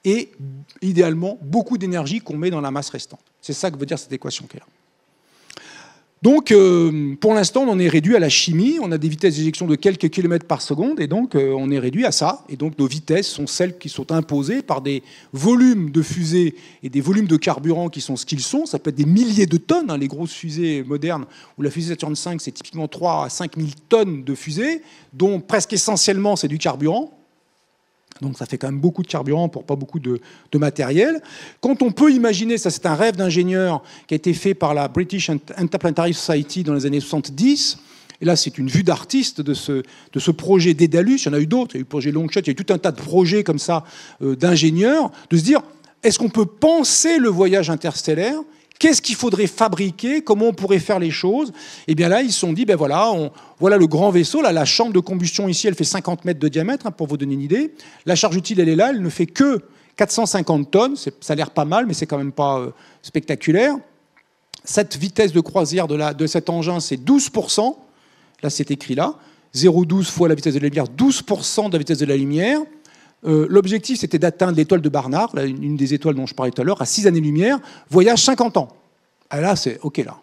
et idéalement beaucoup d'énergie qu'on met dans la masse restante. C'est ça que veut dire cette équation qui est là. Donc, pour l'instant, on en est réduit à la chimie. On a des vitesses d'éjection de quelques kilomètres par seconde, et donc on est réduit à ça. Et donc, nos vitesses sont celles qui sont imposées par des volumes de fusées et des volumes de carburant qui sont ce qu'ils sont. Ça peut être des milliers de tonnes, les grosses fusées modernes, où la fusée Saturn V, c'est typiquement 3 à 5 000 tonnes de fusées, dont presque essentiellement, c'est du carburant. Donc ça fait quand même beaucoup de carburant pour pas beaucoup de matériel. Quand on peut imaginer, ça c'est un rêve d'ingénieur qui a été fait par la British Interplanetary Society dans les années 70, et là c'est une vue d'artiste de ce projet Daedalus, il y en a eu d'autres, il y a eu le projet Longshot, il y a eu tout un tas de projets comme ça d'ingénieurs, de se dire, est-ce qu'on peut penser le voyage interstellaire ? Qu'est-ce qu'il faudrait fabriquer ? Comment on pourrait faire les choses ? Et bien là, ils se sont dit, ben voilà, voilà le grand vaisseau. Là, la chambre de combustion ici, elle fait 50 mètres de diamètre, pour vous donner une idée. La charge utile, elle est là, elle ne fait que 450 tonnes. Ça a l'air pas mal, mais c'est quand même pas spectaculaire. Cette vitesse de croisière de cet engin, c'est 12%. Là, c'est écrit là. 0,12 fois la vitesse de la lumière, 12% de la vitesse de la lumière. L'objectif, c'était d'atteindre l'étoile de Barnard, une des étoiles dont je parlais tout à l'heure, à 6 années-lumière, voyage 50 ans. Ah là, c'est OK, là.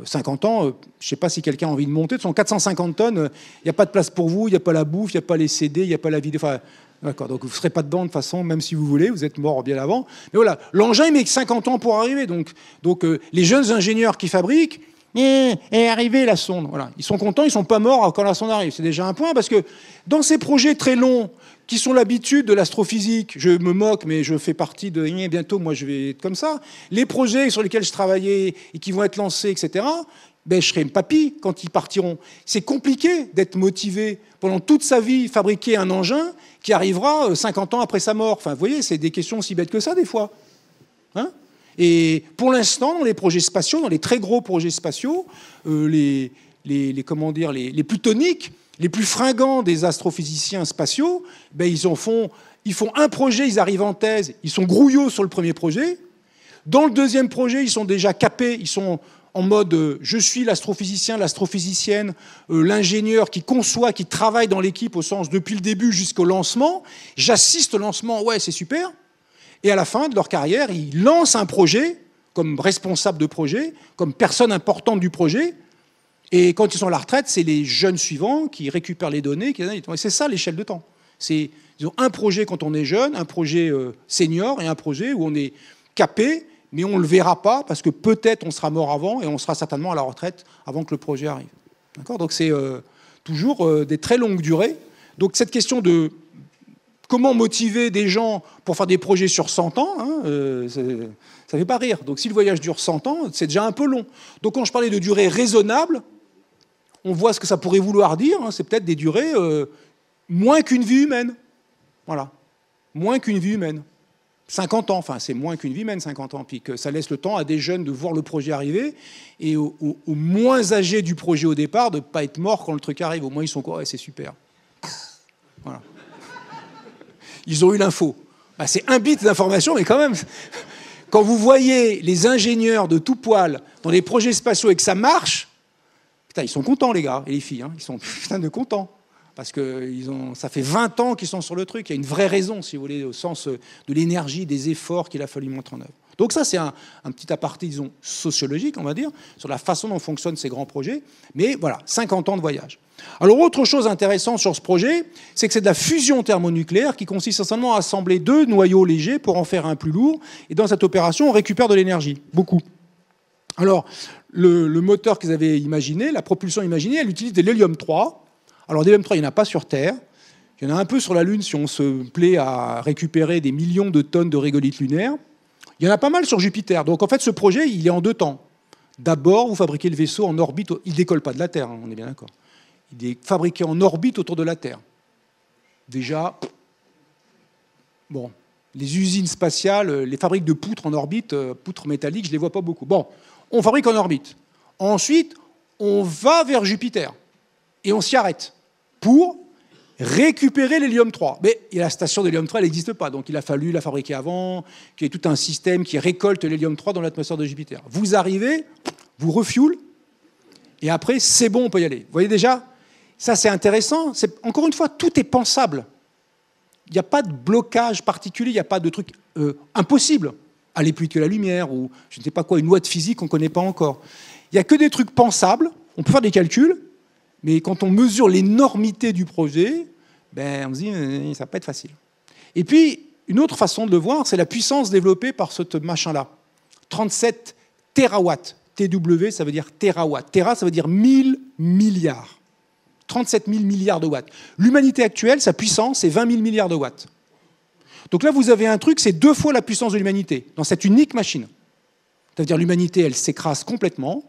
50 ans, je ne sais pas si quelqu'un a envie de monter, de son 450 tonnes, il n'y a pas de place pour vous, il n'y a pas la bouffe, il n'y a pas les CD, il n'y a pas la vidéo. Enfin, d'accord, donc vous ne serez pas dedans de toute façon, même si vous voulez, vous êtes mort bien avant. Mais voilà, l'engin, il met que 50 ans pour arriver. Donc les jeunes ingénieurs qui fabriquent, est arrivée la sonde. Voilà. Ils sont contents, ils ne sont pas morts quand la sonde arrive. C'est déjà un point, parce que dans ces projets très longs, qui sont l'habitude de l'astrophysique, je me moque, mais je fais partie de... Bientôt, moi, je vais être comme ça. Les projets sur lesquels je travaillais et qui vont être lancés, etc., ben, je serai une papy quand ils partiront. C'est compliqué d'être motivé pendant toute sa vie, fabriquer un engin qui arrivera 50 ans après sa mort. Enfin, vous voyez, c'est des questions aussi bêtes que ça, des fois. Hein ? Et pour l'instant, dans les projets spatiaux, dans les très gros projets spatiaux, les plus toniques, les plus fringants des astrophysiciens spatiaux, ben ils font un projet, ils arrivent en thèse, ils sont grouillots sur le premier projet. Dans le deuxième projet, ils sont déjà capés, ils sont en mode je suis l'astrophysicien, l'astrophysicienne, l'ingénieur qui conçoit, qui travaille dans l'équipe au sens depuis le début jusqu'au lancement. J'assiste au lancement, ouais, c'est super. Et à la fin de leur carrière, ils lancent un projet comme responsable de projet, comme personne importante du projet. Et quand ils sont à la retraite, c'est les jeunes suivants qui récupèrent les données. Et c'est ça l'échelle de temps. Ils ont un projet quand on est jeune, un projet senior et un projet où on est capé, mais on ne le verra pas parce que peut-être on sera mort avant et on sera certainement à la retraite avant que le projet arrive. D'accord ? Donc c'est toujours des très longues durées. Donc cette question de comment motiver des gens pour faire des projets sur 100 ans, hein, ça ne fait pas rire. Donc si le voyage dure 100 ans, c'est déjà un peu long. Donc quand je parlais de durée raisonnable, on voit ce que ça pourrait vouloir dire. Hein, c'est peut-être des durées moins qu'une vie humaine. Voilà. Moins qu'une vie humaine. 50 ans, enfin c'est moins qu'une vie humaine, 50 ans, puis que ça laisse le temps à des jeunes de voir le projet arriver, et aux moins âgés du projet au départ, de ne pas être morts quand le truc arrive. Au moins ils sont quoi ? Ouais, c'est super. Voilà. Ils ont eu l'info. Bah, c'est un bit d'information, mais quand même, quand vous voyez les ingénieurs de tout poil dans les projets spatiaux et que ça marche, putain, ils sont contents les gars et les filles, hein. Ils sont putain de contents. Parce que ça fait 20 ans qu'ils sont sur le truc. Il y a une vraie raison, si vous voulez, au sens de l'énergie, des efforts qu'il a fallu mettre en œuvre. Donc ça, c'est un petit aparté, disons, sociologique, on va dire, sur la façon dont fonctionnent ces grands projets. Mais voilà, 50 ans de voyage. Alors, autre chose intéressante sur ce projet, c'est que c'est de la fusion thermonucléaire qui consiste essentiellement à assembler 2 noyaux légers pour en faire un plus lourd. Et dans cette opération, on récupère de l'énergie, beaucoup. Alors, le moteur qu'ils avaient imaginé, la propulsion imaginée, elle utilise de l'hélium-3. Alors, l'hélium-3, il n'y en a pas sur Terre. Il y en a un peu sur la Lune si on se plaît à récupérer des millions de tonnes de régolithes lunaires. Il y en a pas mal sur Jupiter. Donc, en fait, ce projet, il est en 2 temps. D'abord, vous fabriquez le vaisseau en orbite. Il ne décolle pas de la Terre, hein, on est bien d'accord. Il est fabriqué en orbite autour de la Terre. Déjà, bon, les usines spatiales, les fabriques de poutres en orbite, poutres métalliques, je ne les vois pas beaucoup. Bon, on fabrique en orbite. Ensuite, on va vers Jupiter. Et on s'y arrête pour récupérer l'hélium-3. Mais la station d'hélium-3, elle n'existe pas. Donc il a fallu la fabriquer avant, qu'il y ait tout un système qui récolte l'hélium-3 dans l'atmosphère de Jupiter. Vous arrivez, vous refuel, et après, c'est bon, on peut y aller. Vous voyez déjà ? Ça, c'est intéressant. Encore une fois, tout est pensable. Il n'y a pas de blocage particulier, il n'y a pas de truc impossible. Aller plus vite que la lumière, ou je ne sais pas quoi, une loi de physique qu'on ne connaît pas encore. Il n'y a que des trucs pensables. On peut faire des calculs. Mais quand on mesure l'énormité du projet, ben, on se dit, ça ne va pas être facile. Et puis, une autre façon de le voir, c'est la puissance développée par ce machin-là. 37 térawatts. TW, ça veut dire térawatts. Téra, ça veut dire 1000 milliards. 37 000 milliards de watts. L'humanité actuelle, sa puissance, c'est 20 000 milliards de watts. Donc là, vous avez un truc, c'est 2 fois la puissance de l'humanité, dans cette unique machine. C'est-à-dire l'humanité, elle s'écrase complètement.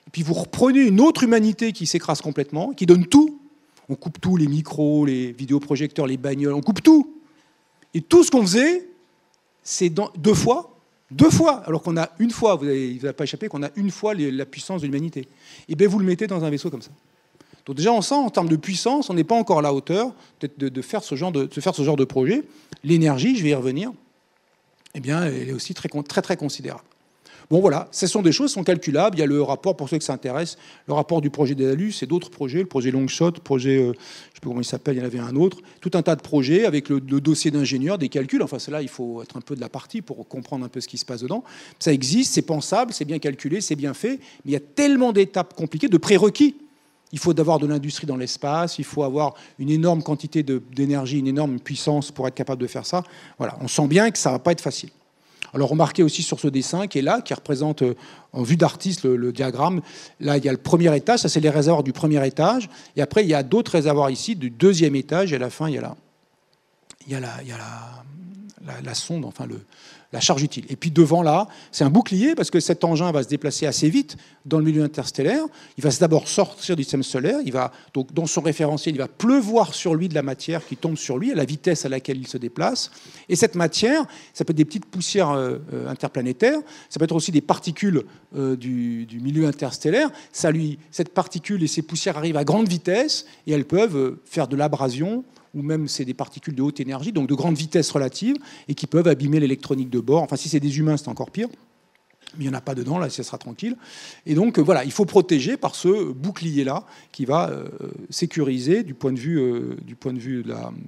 Et puis vous reprenez une autre humanité qui s'écrase complètement, qui donne tout. On coupe tout, les micros, les vidéoprojecteurs, les bagnoles, on coupe tout. Et tout ce qu'on faisait, c'est 2 fois. 2 fois, alors qu'on a une fois, il ne vous a pas échappé, qu'on a une fois la puissance de l'humanité. Et bien vous le mettez dans un vaisseau comme ça. Donc déjà, on sent, en termes de puissance, on n'est pas encore à la hauteur peut-être de faire ce genre de projet. L'énergie, je vais y revenir, eh bien, elle est aussi très, très considérable. Bon, voilà, ce sont des choses qui sont calculables. Il y a le rapport, pour ceux qui s'intéressent, le rapport du projet Dédalus et d'autres projets, le projet Longshot, le projet, je ne sais pas comment il s'appelle, il y en avait un autre, tout un tas de projets avec le dossier d'ingénieur, des calculs. Enfin, cela, il faut être un peu de la partie pour comprendre un peu ce qui se passe dedans. Ça existe, c'est pensable, c'est bien calculé, c'est bien fait, mais il y a tellement d'étapes compliquées, de prérequis. Il faut avoir de l'industrie dans l'espace, il faut avoir une énorme quantité d'énergie, une énorme puissance pour être capable de faire ça. Voilà, on sent bien que ça ne va pas être facile. Alors remarquez aussi sur ce dessin qui est là, qui représente en vue d'artiste le diagramme. Là, il y a le premier étage, ça c'est les réservoirs du premier étage. Et après, il y a d'autres réservoirs ici du deuxième étage. Et à la fin, il y a la sonde, enfin la charge utile. Et puis devant là, c'est un bouclier parce que cet engin va se déplacer assez vite dans le milieu interstellaire. Il va d'abord sortir du système solaire. Il va, donc, dans son référentiel, il va pleuvoir sur lui de la matière qui tombe sur lui à la vitesse à laquelle il se déplace. Et cette matière, ça peut être des petites poussières interplanétaires. Ça peut être aussi des particules du milieu interstellaire. Cette particule et ces poussières arrivent à grande vitesse et elles peuvent faire de l'abrasion, ou même c'est des particules de haute énergie, donc de grande vitesse relative, et qui peuvent abîmer l'électronique de bord. Enfin, si c'est des humains, c'est encore pire. Mais il n'y en a pas dedans, là, ça sera tranquille. Et donc, voilà, il faut protéger par ce bouclier-là qui va sécuriser du point de vue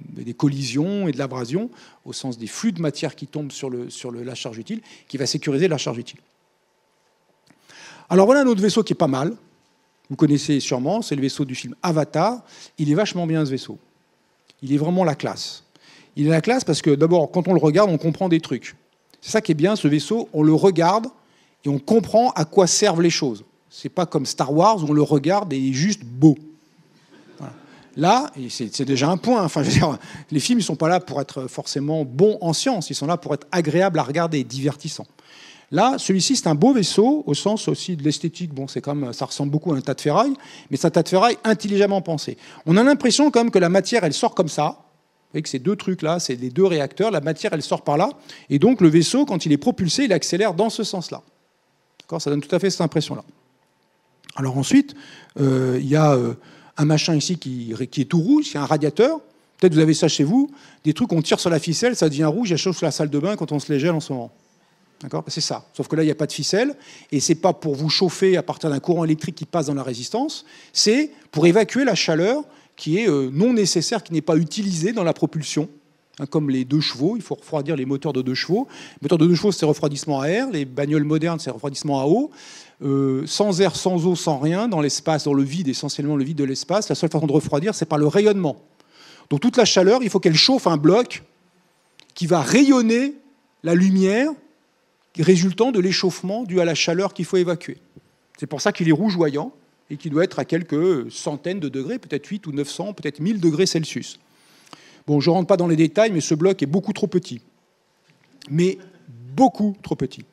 des collisions et de l'abrasion, au sens des flux de matière qui tombent sur la charge utile, qui va sécuriser la charge utile. Alors voilà un autre vaisseau qui est pas mal. Vous connaissez sûrement, c'est le vaisseau du film Avatar. Il est vachement bien, ce vaisseau. Il est vraiment la classe. Il est la classe parce que, d'abord, quand on le regarde, on comprend des trucs. C'est ça qui est bien, ce vaisseau, on le regarde et on comprend à quoi servent les choses. C'est pas comme Star Wars où on le regarde et il est juste beau. Voilà. Là, c'est déjà un point. Enfin, je veux dire, les films, ils sont pas là pour être forcément bons en science. Ils sont là pour être agréables à regarder et divertissants. Là, celui-ci, c'est un beau vaisseau, au sens aussi de l'esthétique. Bon, c'est comme, ça ressemble beaucoup à un tas de ferraille, mais c'est un tas de ferraille intelligemment pensé. On a l'impression quand même que la matière, elle sort comme ça. Vous voyez que ces deux trucs-là, c'est les deux réacteurs. La matière, elle sort par là. Et donc, le vaisseau, quand il est propulsé, il accélère dans ce sens-là. D'accord ? Ça donne tout à fait cette impression-là. Alors ensuite, il y a un machin ici qui est tout rouge, c'est un radiateur. Peut-être vous avez ça chez vous. Des trucs, on tire sur la ficelle, ça devient rouge, il y a chaud sous la salle de bain quand on se les gèle en ce moment. D'accord ? C'est ça. Sauf que là, il n'y a pas de ficelle. Et ce n'est pas pour vous chauffer à partir d'un courant électrique qui passe dans la résistance. C'est pour évacuer la chaleur qui est non nécessaire, qui n'est pas utilisée dans la propulsion. Comme les 2 chevaux, il faut refroidir les moteurs de 2 chevaux. Les moteurs de 2 chevaux, c'est refroidissement à air. Les bagnoles modernes, c'est refroidissement à eau. Sans air, sans eau, sans rien, dans l'espace, dans le vide, essentiellement le vide de l'espace, la seule façon de refroidir, c'est par le rayonnement. Donc toute la chaleur, il faut qu'elle chauffe un bloc qui va rayonner la lumière résultant de l'échauffement dû à la chaleur qu'il faut évacuer. C'est pour ça qu'il est rougeoyant et qu'il doit être à quelques centaines de degrés, peut-être 8 ou 900, peut-être 1000 degrés Celsius. Bon, je ne rentre pas dans les détails, mais ce bloc est beaucoup trop petit. Mais beaucoup trop petit.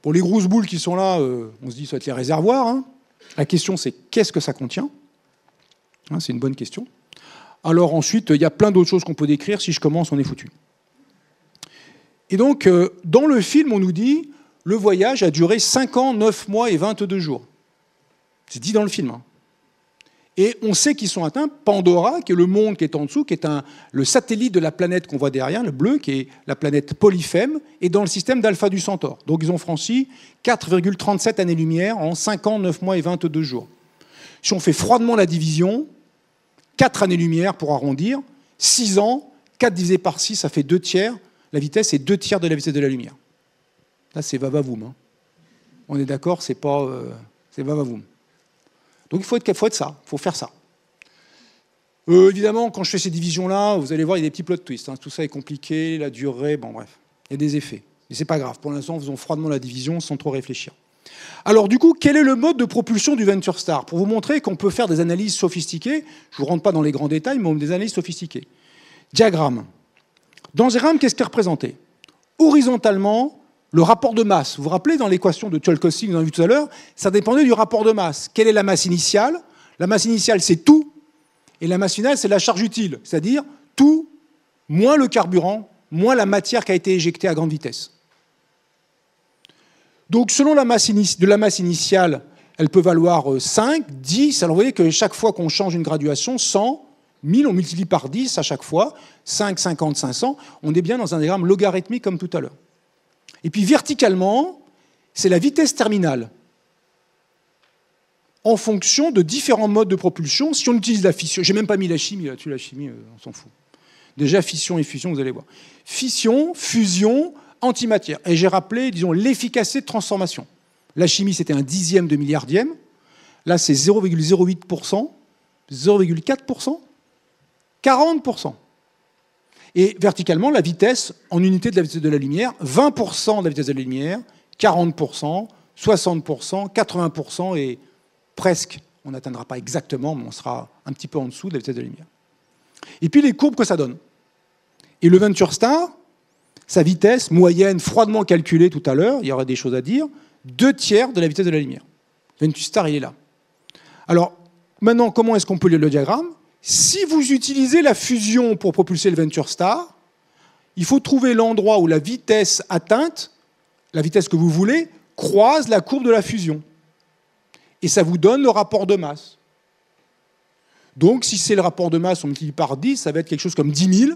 Pour les grosses boules qui sont là, on se dit ça va être les réservoirs. Hein. La question, c'est qu'est-ce que ça contient ? Hein, c'est une bonne question. Alors ensuite, il y a plein d'autres choses qu'on peut décrire. Si je commence, on est foutu. Et donc, dans le film, on nous dit le voyage a duré 5 ans, 9 mois et 22 jours. C'est dit dans le film. Hein. Et on sait qu'ils sont atteints. Pandora, qui est le monde qui est en dessous, qui est le satellite de la planète qu'on voit derrière, le bleu, qui est la planète Polyphème, est dans le système d'Alpha du Centaure. Donc ils ont franchi 4,37 années-lumière en 5 ans, 9 mois et 22 jours. Si on fait froidement la division, 4 années-lumière pour arrondir, 6 ans, 4 divisé par 6, ça fait 2 tiers. La vitesse est 2 tiers de la vitesse de la lumière. Là, c'est va-va-voum. Hein. On est d'accord, c'est pas... c'est va-va-voum. Donc il faut être ça, il faut faire ça. Évidemment, quand je fais ces divisions-là, vous allez voir, il y a des petits plot twists. Hein. Tout ça est compliqué, la durée, bon bref. Il y a des effets. Mais c'est pas grave. Pour l'instant, faisons froidement la division sans trop réfléchir. Alors du coup, quel est le mode de propulsion du Venture Star ? Pour vous montrer qu'on peut faire des analyses sophistiquées, je ne vous rentre pas dans les grands détails, mais des analyses sophistiquées. Diagramme. Dans ce diagramme, qu'est-ce qui est représenté ? Horizontalement, le rapport de masse. Vous vous rappelez, dans l'équation de Tsiolkovsky que nous avons vu tout à l'heure, ça dépendait du rapport de masse. Quelle est la masse initiale ? La masse initiale, c'est tout. Et la masse finale, c'est la charge utile. C'est-à-dire tout moins le carburant, moins la matière qui a été éjectée à grande vitesse. Donc, selon la masse initiale, elle peut valoir 5, 10. Alors, vous voyez que chaque fois qu'on change une graduation, 100, 1000, on multiplie par 10 à chaque fois, 5, 50, 500. On est bien dans un diagramme logarithmique comme tout à l'heure. Et puis verticalement, c'est la vitesse terminale en fonction de différents modes de propulsion. Si on utilise la fission, j'ai même pas mis la chimie là-dessus, la chimie, on s'en fout. Déjà, fission et fusion, vous allez voir. Fission, fusion, antimatière. Et j'ai rappelé, disons, l'efficacité de transformation. La chimie, c'était 1/10 de milliardième. Là, c'est 0,08%, 0,4%, 40%. Et verticalement, la vitesse, en unité de la vitesse de la lumière, 20% de la vitesse de la lumière, 40%, 60%, 80%, et presque, on n'atteindra pas exactement, mais on sera un petit peu en dessous de la vitesse de la lumière. Et puis les courbes que ça donne. Et le Venture Star, sa vitesse moyenne, froidement calculée tout à l'heure, il y aurait des choses à dire, 2 tiers de la vitesse de la lumière. Venture Star, il est là. Alors, maintenant, comment est-ce qu'on peut lire le diagramme ? Si vous utilisez la fusion pour propulser le Venture Star, il faut trouver l'endroit où la vitesse atteinte, la vitesse que vous voulez, croise la courbe de la fusion. Et ça vous donne le rapport de masse. Donc, si c'est le rapport de masse, on multiplie par 10, ça va être quelque chose comme 10 000.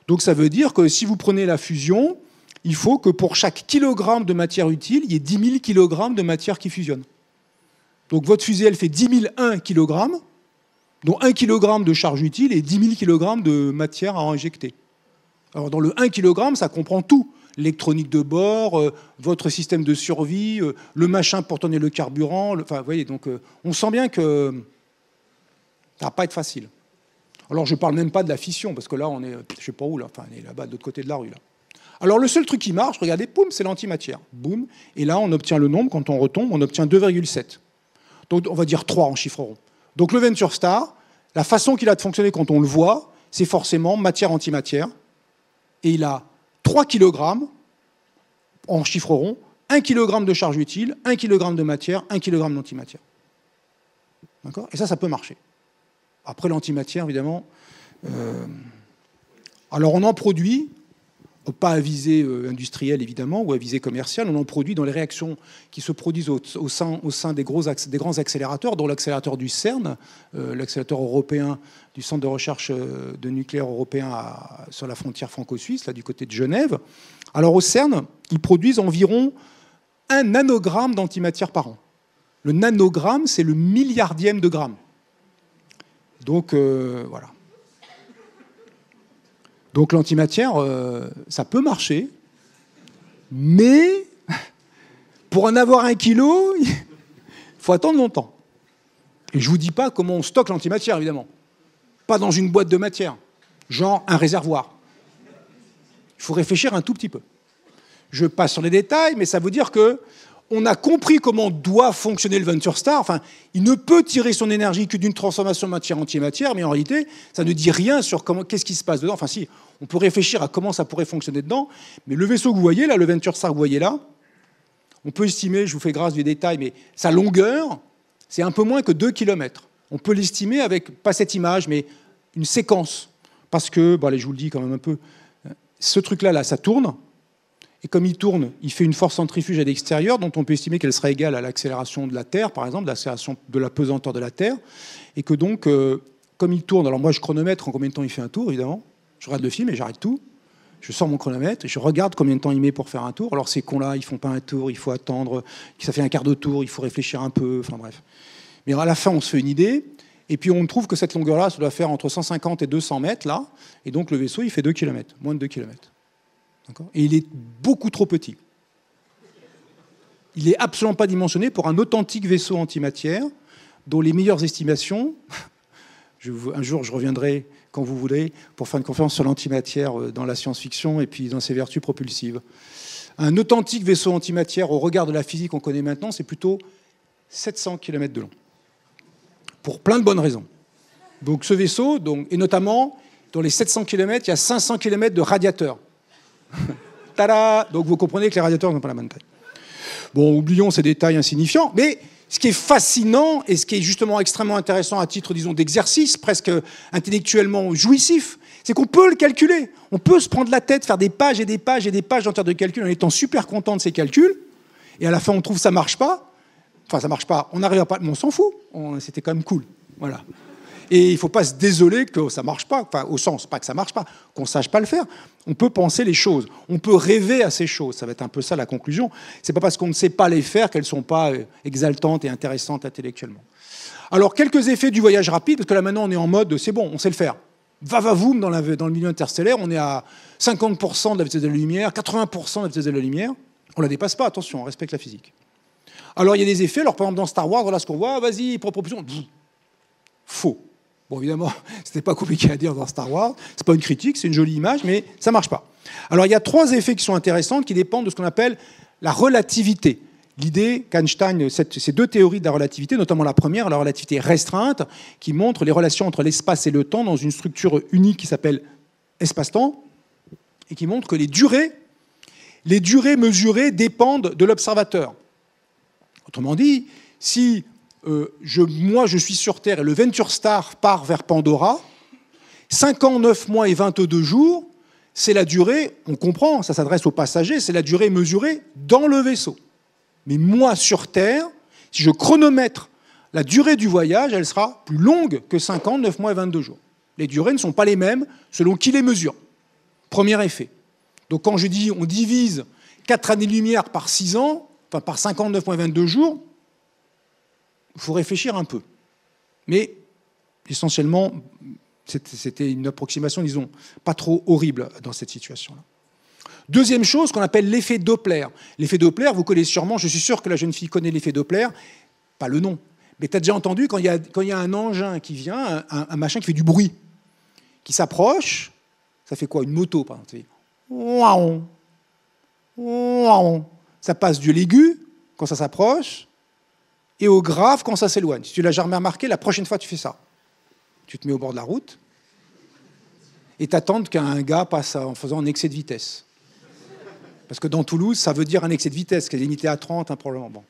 Donc, ça veut dire que si vous prenez la fusion, il faut que pour chaque kilogramme de matière utile, il y ait 10 000 kilogrammes de matière qui fusionne. Donc, votre fusée, elle fait 10 001 kilogrammes, dont 1 kg de charge utile et 10 000 kg de matière à injecter. Alors dans le 1 kg, ça comprend tout. L'électronique de bord, votre système de survie, le machin pour tourner le carburant. Enfin, vous voyez, donc on sent bien que ça va pas être facile. Alors je ne parle même pas de la fission, parce que là, on est, je ne sais pas où, là, enfin, on est là-bas, de l'autre côté de la rue. Là. Alors le seul truc qui marche, regardez, boum, c'est l'antimatière. Boum. Et là, on obtient le nombre, quand on retombe, on obtient 2,7. Donc on va dire 3 en chiffre rond. Donc le Venture Star, la façon qu'il a de fonctionner quand on le voit, c'est forcément matière-antimatière. Et il a 3 kg en chiffre rond, 1 kg de charge utile, 1 kg de matière, 1 kg d'antimatière. D'accord ? Et ça peut marcher. Après l'antimatière, évidemment. Alors on en produit, pas à visée industrielle évidemment, ou à visée commerciale, on en produit dans les réactions qui se produisent au sein des grands accélérateurs, dont l'accélérateur du CERN, l'accélérateur européen du Centre de recherche de nucléaire européen sur la frontière franco-suisse, là du côté de Genève. Alors au CERN, ils produisent environ 1 nanogramme d'antimatière par an. Le nanogramme, c'est le milliardième de gramme. Donc voilà. Donc l'antimatière, ça peut marcher, mais pour en avoir 1 kilo, il faut attendre longtemps. Et je ne vous dis pas comment on stocke l'antimatière, évidemment. Pas dans une boîte de matière, genre un réservoir. Il faut réfléchir un tout petit peu. Je passe sur les détails, mais ça veut dire qu'on a compris comment doit fonctionner le Venture Star. Enfin, il ne peut tirer son énergie que d'une transformation matière-antimatière, mais en réalité, ça ne dit rien sur qu'est-ce qui se passe dedans. Enfin, si, on peut réfléchir à comment ça pourrait fonctionner dedans, mais le vaisseau que vous voyez là, le Venture Star que vous voyez là, on peut estimer, je vous fais grâce du détail, mais sa longueur, c'est un peu moins que 2 km. On peut l'estimer avec, pas cette image, mais une séquence. Parce que, bon, allez, je vous le dis quand même un peu, ce truc-là, ça tourne. Et comme il tourne, il fait une force centrifuge à l'extérieur dont on peut estimer qu'elle sera égale à l'accélération de la Terre, par exemple, l'accélération de la pesanteur de la Terre. Et que donc, comme il tourne, alors moi je chronomètre en combien de temps il fait un tour, évidemment. Je regarde le film et j'arrête tout. Je sors mon chronomètre et je regarde combien de temps il met pour faire un tour. Alors ces cons-là, ils font pas un tour, il faut attendre, ça fait un quart de tour, il faut réfléchir un peu, enfin bref. Mais à la fin, on se fait une idée. Et puis on trouve que cette longueur-là, ça doit faire entre 150 et 200 mètres, là. Et donc le vaisseau, il fait 2 km, moins de 2 km. Et il est beaucoup trop petit. Il n'est absolument pas dimensionné pour un authentique vaisseau antimatière dont les meilleures estimations, un jour je reviendrai quand vous voulez pour faire une conférence sur l'antimatière dans la science-fiction et puis dans ses vertus propulsives. Un authentique vaisseau antimatière au regard de la physique qu'on connaît maintenant, c'est plutôt 700 km de long. Pour plein de bonnes raisons. Donc ce vaisseau, et notamment dans les 700 km, il y a 500 km de radiateurs. Tada! Donc vous comprenez que les radiateurs n'ont pas la même taille. Bon, oublions ces détails insignifiants, mais ce qui est fascinant et ce qui est justement extrêmement intéressant à titre, disons, d'exercice, presque intellectuellement jouissif, c'est qu'on peut le calculer. On peut se prendre la tête, faire des pages et des pages et des pages entières de calculs en étant super content de ces calculs, et à la fin on trouve que ça marche pas. Enfin, ça marche pas, on n'arrive pas, mais on s'en fout. C'était quand même cool. Voilà. Et il ne faut pas se désoler que ça ne marche pas, enfin, au sens, pas que ça ne marche pas, qu'on ne sache pas le faire. On peut penser les choses, on peut rêver à ces choses. Ça va être un peu ça la conclusion. Ce n'est pas parce qu'on ne sait pas les faire qu'elles ne sont pas exaltantes et intéressantes intellectuellement. Alors, quelques effets du voyage rapide, parce que là maintenant on est en mode, c'est bon, on sait le faire. Va-va-voum dans le milieu interstellaire, on est à 50% de la vitesse de la lumière, 80% de la vitesse de la lumière. On ne la dépasse pas, attention, on respecte la physique. Alors, il y a des effets. Alors, par exemple, dans Star Wars, voilà ce qu'on voit. Vas-y, propulsion. Faux. Bon, évidemment, c'était pas compliqué à dire dans Star Wars. C'est pas une critique, c'est une jolie image, mais ça marche pas. Alors, il y a 3 effets qui sont intéressants, qui dépendent de ce qu'on appelle la relativité. L'idée qu'Einstein, ces 2 théories de la relativité, notamment la première, la relativité restreinte, qui montre les relations entre l'espace et le temps dans une structure unique qui s'appelle espace-temps, et qui montre que les durées mesurées dépendent de l'observateur. Autrement dit, si moi je suis sur Terre et le Venture Star part vers Pandora, 5 ans, 9 mois et 22 jours, c'est la durée, on comprend, ça s'adresse aux passagers, c'est la durée mesurée dans le vaisseau. Mais moi sur Terre, si je chronomètre la durée du voyage, elle sera plus longue que 5 ans, 9 mois et 22 jours. Les durées ne sont pas les mêmes selon qui les mesure. Premier effet. Donc quand je dis on divise 4 années-lumière par 6 ans, enfin par 59 mois 22 jours, il faut réfléchir un peu. Mais essentiellement, c'était une approximation, disons, pas trop horrible dans cette situation-là. Deuxième chose qu'on appelle l'effet Doppler. L'effet Doppler, vous connaissez sûrement, je suis sûr que la jeune fille connaît l'effet Doppler, pas le nom, mais tu as déjà entendu quand il y a un engin qui vient, un machin qui fait du bruit, qui s'approche, ça fait quoi? Une moto, par exemple. Waouh. Ça passe de l'aigu quand ça s'approche et au grave quand ça s'éloigne. Si tu l'as jamais remarqué, la prochaine fois tu fais ça. Tu te mets au bord de la route et t'attends qu'un gars passe en faisant un excès de vitesse. Parce que dans Toulouse, ça veut dire un excès de vitesse qui est limité à 30, probablement. Bon.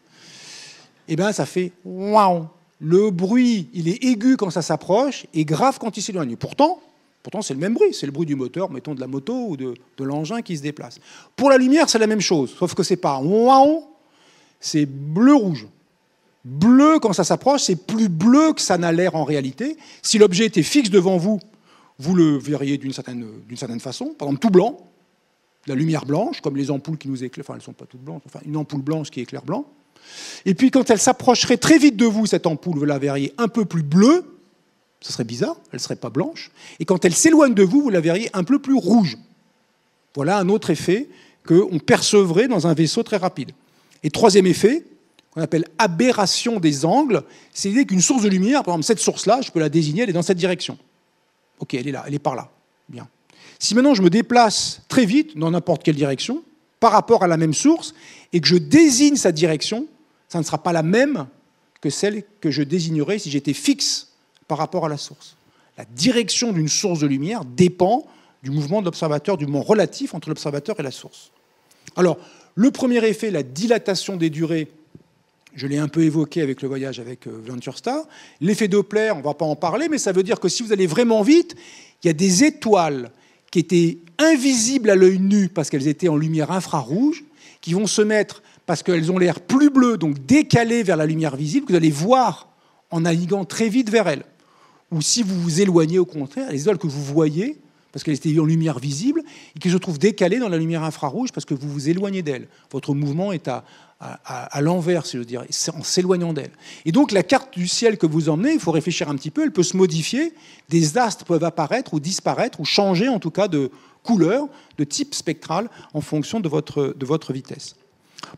Eh bien, ça fait waouh. Le bruit, il est aigu quand ça s'approche et grave quand il s'éloigne. Pourtant, c'est le même bruit. C'est le bruit du moteur, mettons de la moto ou de l'engin qui se déplace. Pour la lumière, c'est la même chose, sauf que c'est pas waouh, c'est bleu-rouge. Bleu, quand ça s'approche, c'est plus bleu que ça n'a l'air en réalité. Si l'objet était fixe devant vous, vous le verriez d'une certaine façon. Par exemple, tout blanc, la lumière blanche, comme les ampoules qui nous éclairent. Enfin, elles ne sont pas toutes blanches. Enfin, une ampoule blanche qui éclaire blanc. Et puis, quand elle s'approcherait très vite de vous, cette ampoule, vous la verriez un peu plus bleue. Ce serait bizarre, elle ne serait pas blanche. Et quand elle s'éloigne de vous, vous la verriez un peu plus rouge. Voilà un autre effet qu'on percevrait dans un vaisseau très rapide. Et troisième effet, qu'on appelle aberration des angles, c'est l'idée qu'une source de lumière, par exemple cette source-là, je peux la désigner, elle est dans cette direction. Ok, elle est là, elle est par là. Bien. Si maintenant je me déplace très vite, dans n'importe quelle direction, par rapport à la même source, et que je désigne sa direction, ça ne sera pas la même que celle que je désignerais si j'étais fixe par rapport à la source. La direction d'une source de lumière dépend du mouvement de l'observateur, du mouvement relatif entre l'observateur et la source. Alors, le premier effet, la dilatation des durées, je l'ai un peu évoqué avec le voyage avec Venture Star. L'effet Doppler, on ne va pas en parler, mais ça veut dire que si vous allez vraiment vite, il y a des étoiles qui étaient invisibles à l'œil nu parce qu'elles étaient en lumière infrarouge, qui vont se mettre, parce qu'elles ont l'air plus bleues, donc décalées vers la lumière visible, que vous allez voir en naviguant très vite vers elles. Ou si vous vous éloignez au contraire, les étoiles que vous voyez, parce qu'elles étaient en lumière visible, et qui se trouvent décalées dans la lumière infrarouge parce que vous vous éloignez d'elles. Votre mouvement est à l'envers, si je veux dire, en s'éloignant d'elle. Et donc la carte du ciel que vous emmenez, il faut réfléchir un petit peu, elle peut se modifier, des astres peuvent apparaître ou disparaître, ou changer en tout cas de couleur, de type spectral, en fonction de votre vitesse.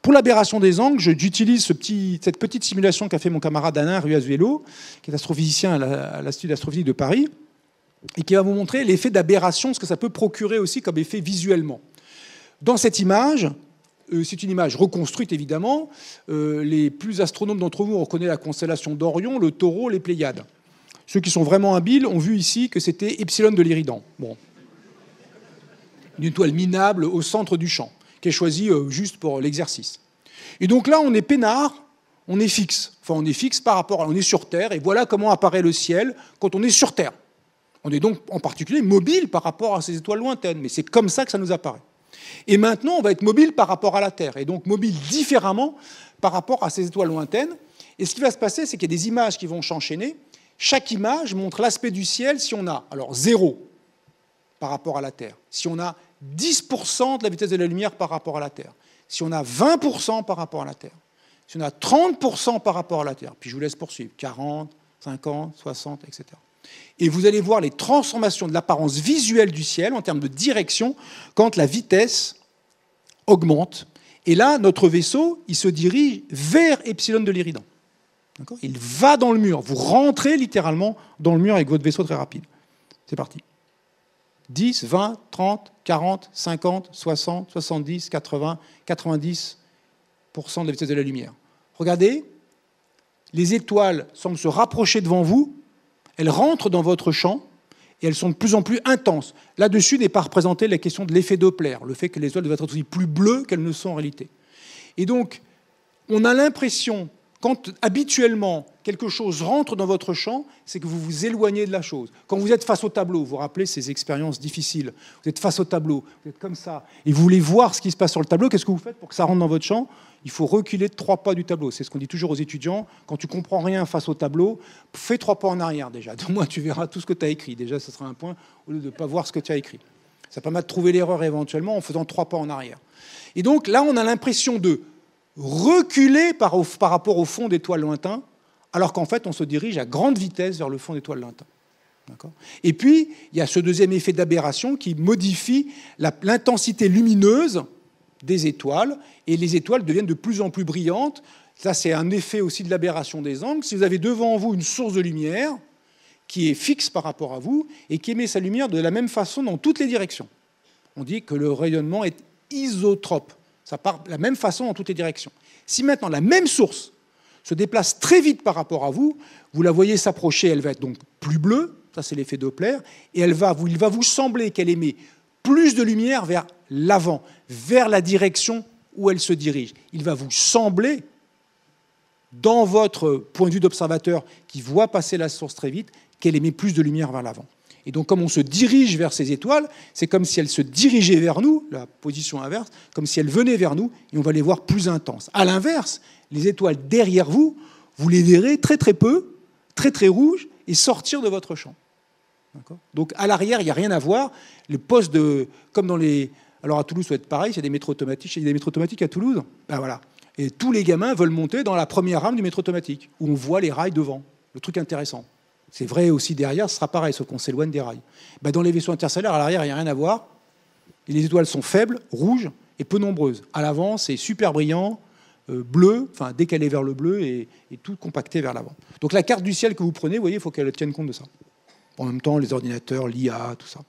Pour l'aberration des angles, j'utilise cette petite simulation qu'a fait mon camarade Alain Ruazuelo, qui est astrophysicien à l'Institut d'astrophysique de Paris, et qui va vous montrer l'effet d'aberration, ce que ça peut procurer aussi comme effet visuellement. Dans cette image, c'est une image reconstruite évidemment, les plus astronomes d'entre vous ont reconnu la constellation d'Orion, le Taureau, les Pléiades. Ceux qui sont vraiment habiles ont vu ici que c'était Epsilon de l'Éridan. Bon. Une étoile minable au centre du champ, qui est choisie juste pour l'exercice. Et donc là, on est peinard, on est fixe. Enfin, on est fixe par rapport on est sur Terre, et voilà comment apparaît le ciel quand on est sur Terre. On est donc en particulier mobile par rapport à ces étoiles lointaines, mais c'est comme ça que ça nous apparaît. Et maintenant, on va être mobile par rapport à la Terre, et donc mobile différemment par rapport à ces étoiles lointaines. Et ce qui va se passer, c'est qu'il y a des images qui vont s'enchaîner. Chaque image montre l'aspect du ciel si on a, alors 0 par rapport à la Terre, si on a 10% de la vitesse de la lumière par rapport à la Terre, si on a 20% par rapport à la Terre, si on a 30% par rapport à la Terre, puis je vous laisse poursuivre, 40, 50, 60, etc. Et vous allez voir les transformations de l'apparence visuelle du ciel en termes de direction quand la vitesse augmente. Et là, notre vaisseau, il se dirige vers Epsilon de l'Éridan. Il va dans le mur. Vous rentrez littéralement dans le mur avec votre vaisseau très rapide. C'est parti. 10, 20, 30, 40, 50, 60, 70, 80, 90% de la vitesse de la lumière. Regardez, les étoiles semblent se rapprocher devant vous. Elles rentrent dans votre champ et elles sont de plus en plus intenses. Là-dessus n'est pas représentée la question de l'effet Doppler, le fait que les étoiles doivent être aussi plus bleues qu'elles ne sont en réalité. Et donc, on a l'impression, quand habituellement quelque chose rentre dans votre champ, c'est que vous vous éloignez de la chose. Quand vous êtes face au tableau, vous vous rappelez ces expériences difficiles, vous êtes face au tableau, vous êtes comme ça, et vous voulez voir ce qui se passe sur le tableau, qu'est-ce que vous faites pour que ça rentre dans votre champ ? Il faut reculer de 3 pas du tableau. C'est ce qu'on dit toujours aux étudiants. Quand tu ne comprends rien face au tableau, fais 3 pas en arrière déjà. Au moins, tu verras tout ce que tu as écrit. Déjà, ce sera un point au lieu de ne pas voir ce que tu as écrit. Ça permet de trouver l'erreur éventuellement en faisant 3 pas en arrière. Et donc là, on a l'impression de reculer par rapport au fond d'étoiles lointains, alors qu'en fait, on se dirige à grande vitesse vers le fond d'étoiles lointains. Et puis, il y a ce deuxième effet d'aberration qui modifie l'intensité lumineuse des étoiles, et les étoiles deviennent de plus en plus brillantes. Ça, c'est un effet aussi de l'aberration des angles. Si vous avez devant vous une source de lumière qui est fixe par rapport à vous et qui émet sa lumière de la même façon dans toutes les directions, on dit que le rayonnement est isotrope. Ça part de la même façon dans toutes les directions. Si maintenant la même source se déplace très vite par rapport à vous, vous la voyez s'approcher, elle va être donc plus bleue, ça c'est l'effet Doppler, et il va vous sembler qu'elle émet plus de lumière vers l'avant, vers la direction où elle se dirige. Il va vous sembler, dans votre point de vue d'observateur qui voit passer la source très vite, qu'elle émet plus de lumière vers l'avant. Et donc, comme on se dirige vers ces étoiles, c'est comme si elles se dirigeaient vers nous, la position inverse, comme si elles venaient vers nous, et on va les voir plus intenses. À l'inverse, les étoiles derrière vous, vous les verrez très très peu, très très rouges, et sortir de votre champ. Donc, à l'arrière, il n'y a rien à voir. Les postes de... Comme dans les... Alors, à Toulouse, ça va être pareil, il y a des métros automatiques. Il y a des métros automatiques à Toulouse. Ben voilà. Et tous les gamins veulent monter dans la première rame du métro automatique, où on voit les rails devant. Le truc intéressant. C'est vrai aussi derrière, ce sera pareil, sauf qu'on s'éloigne des rails. Ben dans les vaisseaux interstellaires, à l'arrière, il n'y a rien à voir. Et les étoiles sont faibles, rouges et peu nombreuses. À l'avant, c'est super brillant, bleu, enfin décalé vers le bleu et tout compacté vers l'avant. Donc la carte du ciel que vous prenez, vous voyez, il faut qu'elle tienne compte de ça. En même temps, les ordinateurs, l'IA, tout ça.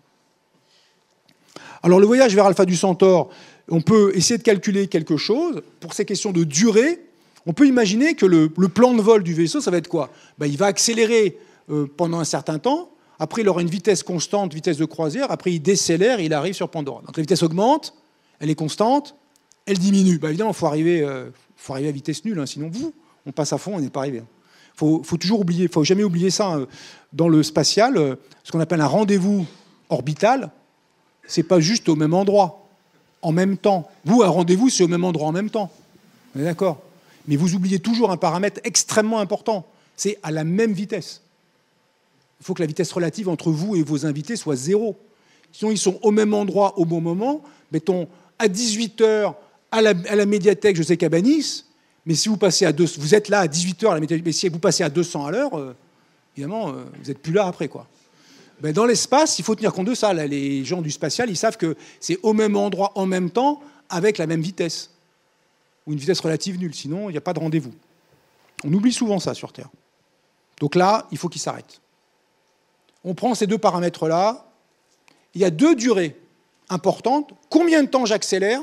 Alors le voyage vers Alpha du Centaure, on peut essayer de calculer quelque chose. Pour ces questions de durée, on peut imaginer que le plan de vol du vaisseau, ça va être quoi? Ben, il va accélérer pendant un certain temps. Après, il aura une vitesse constante, vitesse de croisière. Après, il décélère et il arrive sur Pandora. Donc la vitesse augmente, elle est constante, elle diminue. Ben, évidemment, il faut arriver à vitesse nulle, hein, sinon on passe à fond, on n'est pas arrivé. Faut toujours oublier, faut jamais oublier ça. Hein. Dans le spatial, ce qu'on appelle un rendez-vous orbital, c'est pas juste au même endroit, en même temps. Vous, un rendez-vous, c'est au même endroit en même temps. On est d'accord? Mais vous oubliez toujours un paramètre extrêmement important. C'est à la même vitesse. Il faut que la vitesse relative entre vous et vos invités soit 0. Sinon, ils sont au même endroit au bon moment. Mettons, à 18h, à la médiathèque, je sais qu'à Nice, mais si vous passez à 200, vous êtes là à 18h à la médiathèque, mais si vous passez à 200 à l'heure, évidemment, vous n'êtes plus là après, quoi. Ben, dans l'espace, il faut tenir compte de ça. Là, les gens du spatial, ils savent que c'est au même endroit, en même temps, avec la même vitesse. Ou une vitesse relative nulle. Sinon, il n'y a pas de rendez-vous. On oublie souvent ça sur Terre. Donc là, il faut qu'ils s'arrêtent. On prend ces deux paramètres-là. Il y a deux durées importantes. Combien de temps j'accélère?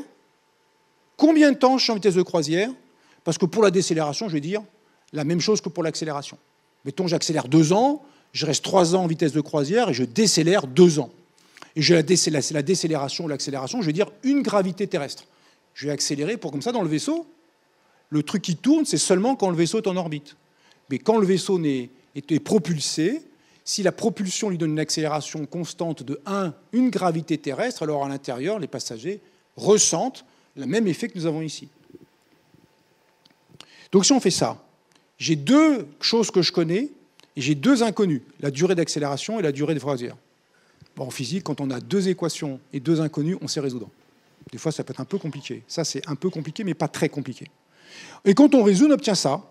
Combien de temps je suis en vitesse de croisière? Parce que pour la décélération, je vais dire la même chose que pour l'accélération. Mettons, j'accélère 2 ans, je reste 3 ans en vitesse de croisière et je décélère 2 ans. Et la décélération ou l'accélération, je vais dire une gravité terrestre. Je vais accélérer pour comme ça, dans le vaisseau, le truc qui tourne, c'est seulement quand le vaisseau est en orbite. Mais quand le vaisseau est propulsé, si la propulsion lui donne une accélération constante de 1, une gravité terrestre, alors à l'intérieur, les passagers ressentent le même effet que nous avons ici. Donc si on fait ça, j'ai deux choses que je connais et j'ai deux inconnus, la durée d'accélération et la durée de croisière. Bon, en physique, quand on a deux équations et deux inconnus, on sait résoudre. Des fois, ça peut être un peu compliqué. Ça, c'est un peu compliqué, mais pas très compliqué. Et quand on résout, on obtient ça.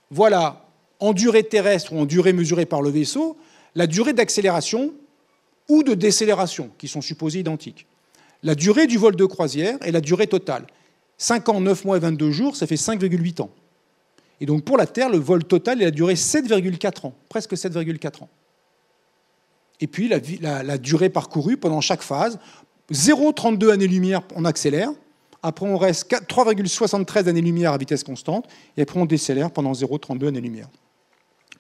Voilà, en durée terrestre ou en durée mesurée par le vaisseau, la durée d'accélération ou de décélération, qui sont supposées identiques. La durée du vol de croisière et la durée totale. 5 ans, 9 mois et 22 jours, ça fait 5,8 ans. Et donc pour la Terre, le vol total, il a duré 7,4 ans, presque 7,4 ans. Et puis la durée parcourue pendant chaque phase, 0,32 années-lumière, on accélère. Après, on reste 3,73 années-lumière à vitesse constante. Et après, on décélère pendant 0,32 années-lumière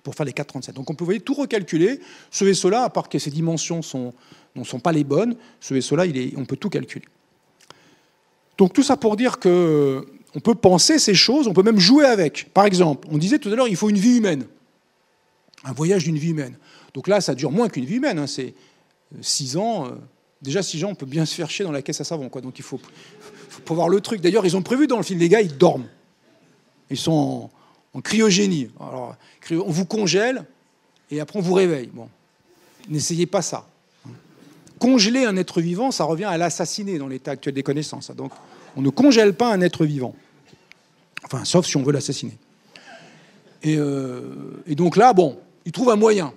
pour faire les 4,37. Donc on peut, vous voyez, tout recalculer. Ce vaisseau-là, à part que ses dimensions ne sont pas les bonnes, ce vaisseau-là, on peut tout calculer. Donc tout ça pour dire qu'on peut penser ces choses, on peut même jouer avec. Par exemple, on disait tout à l'heure, il faut une vie humaine. Un voyage d'une vie humaine. Donc là, ça dure moins qu'une vie humaine. Hein. C'est 6 ans. Déjà, 6 ans, on peut bien se faire chier dans la caisse à savon, quoi. Donc il faut voir le truc. D'ailleurs, ils ont prévu dans le film, les gars, ils dorment. Ils sont en cryogénie. Alors, on vous congèle et après on vous réveille. Bon, n'essayez pas ça. Congeler un être vivant, ça revient à l'assassiner dans l'état actuel des connaissances. Donc, on ne congèle pas un être vivant. Enfin, sauf si on veut l'assassiner. Et donc là, bon, ils trouvent un moyen.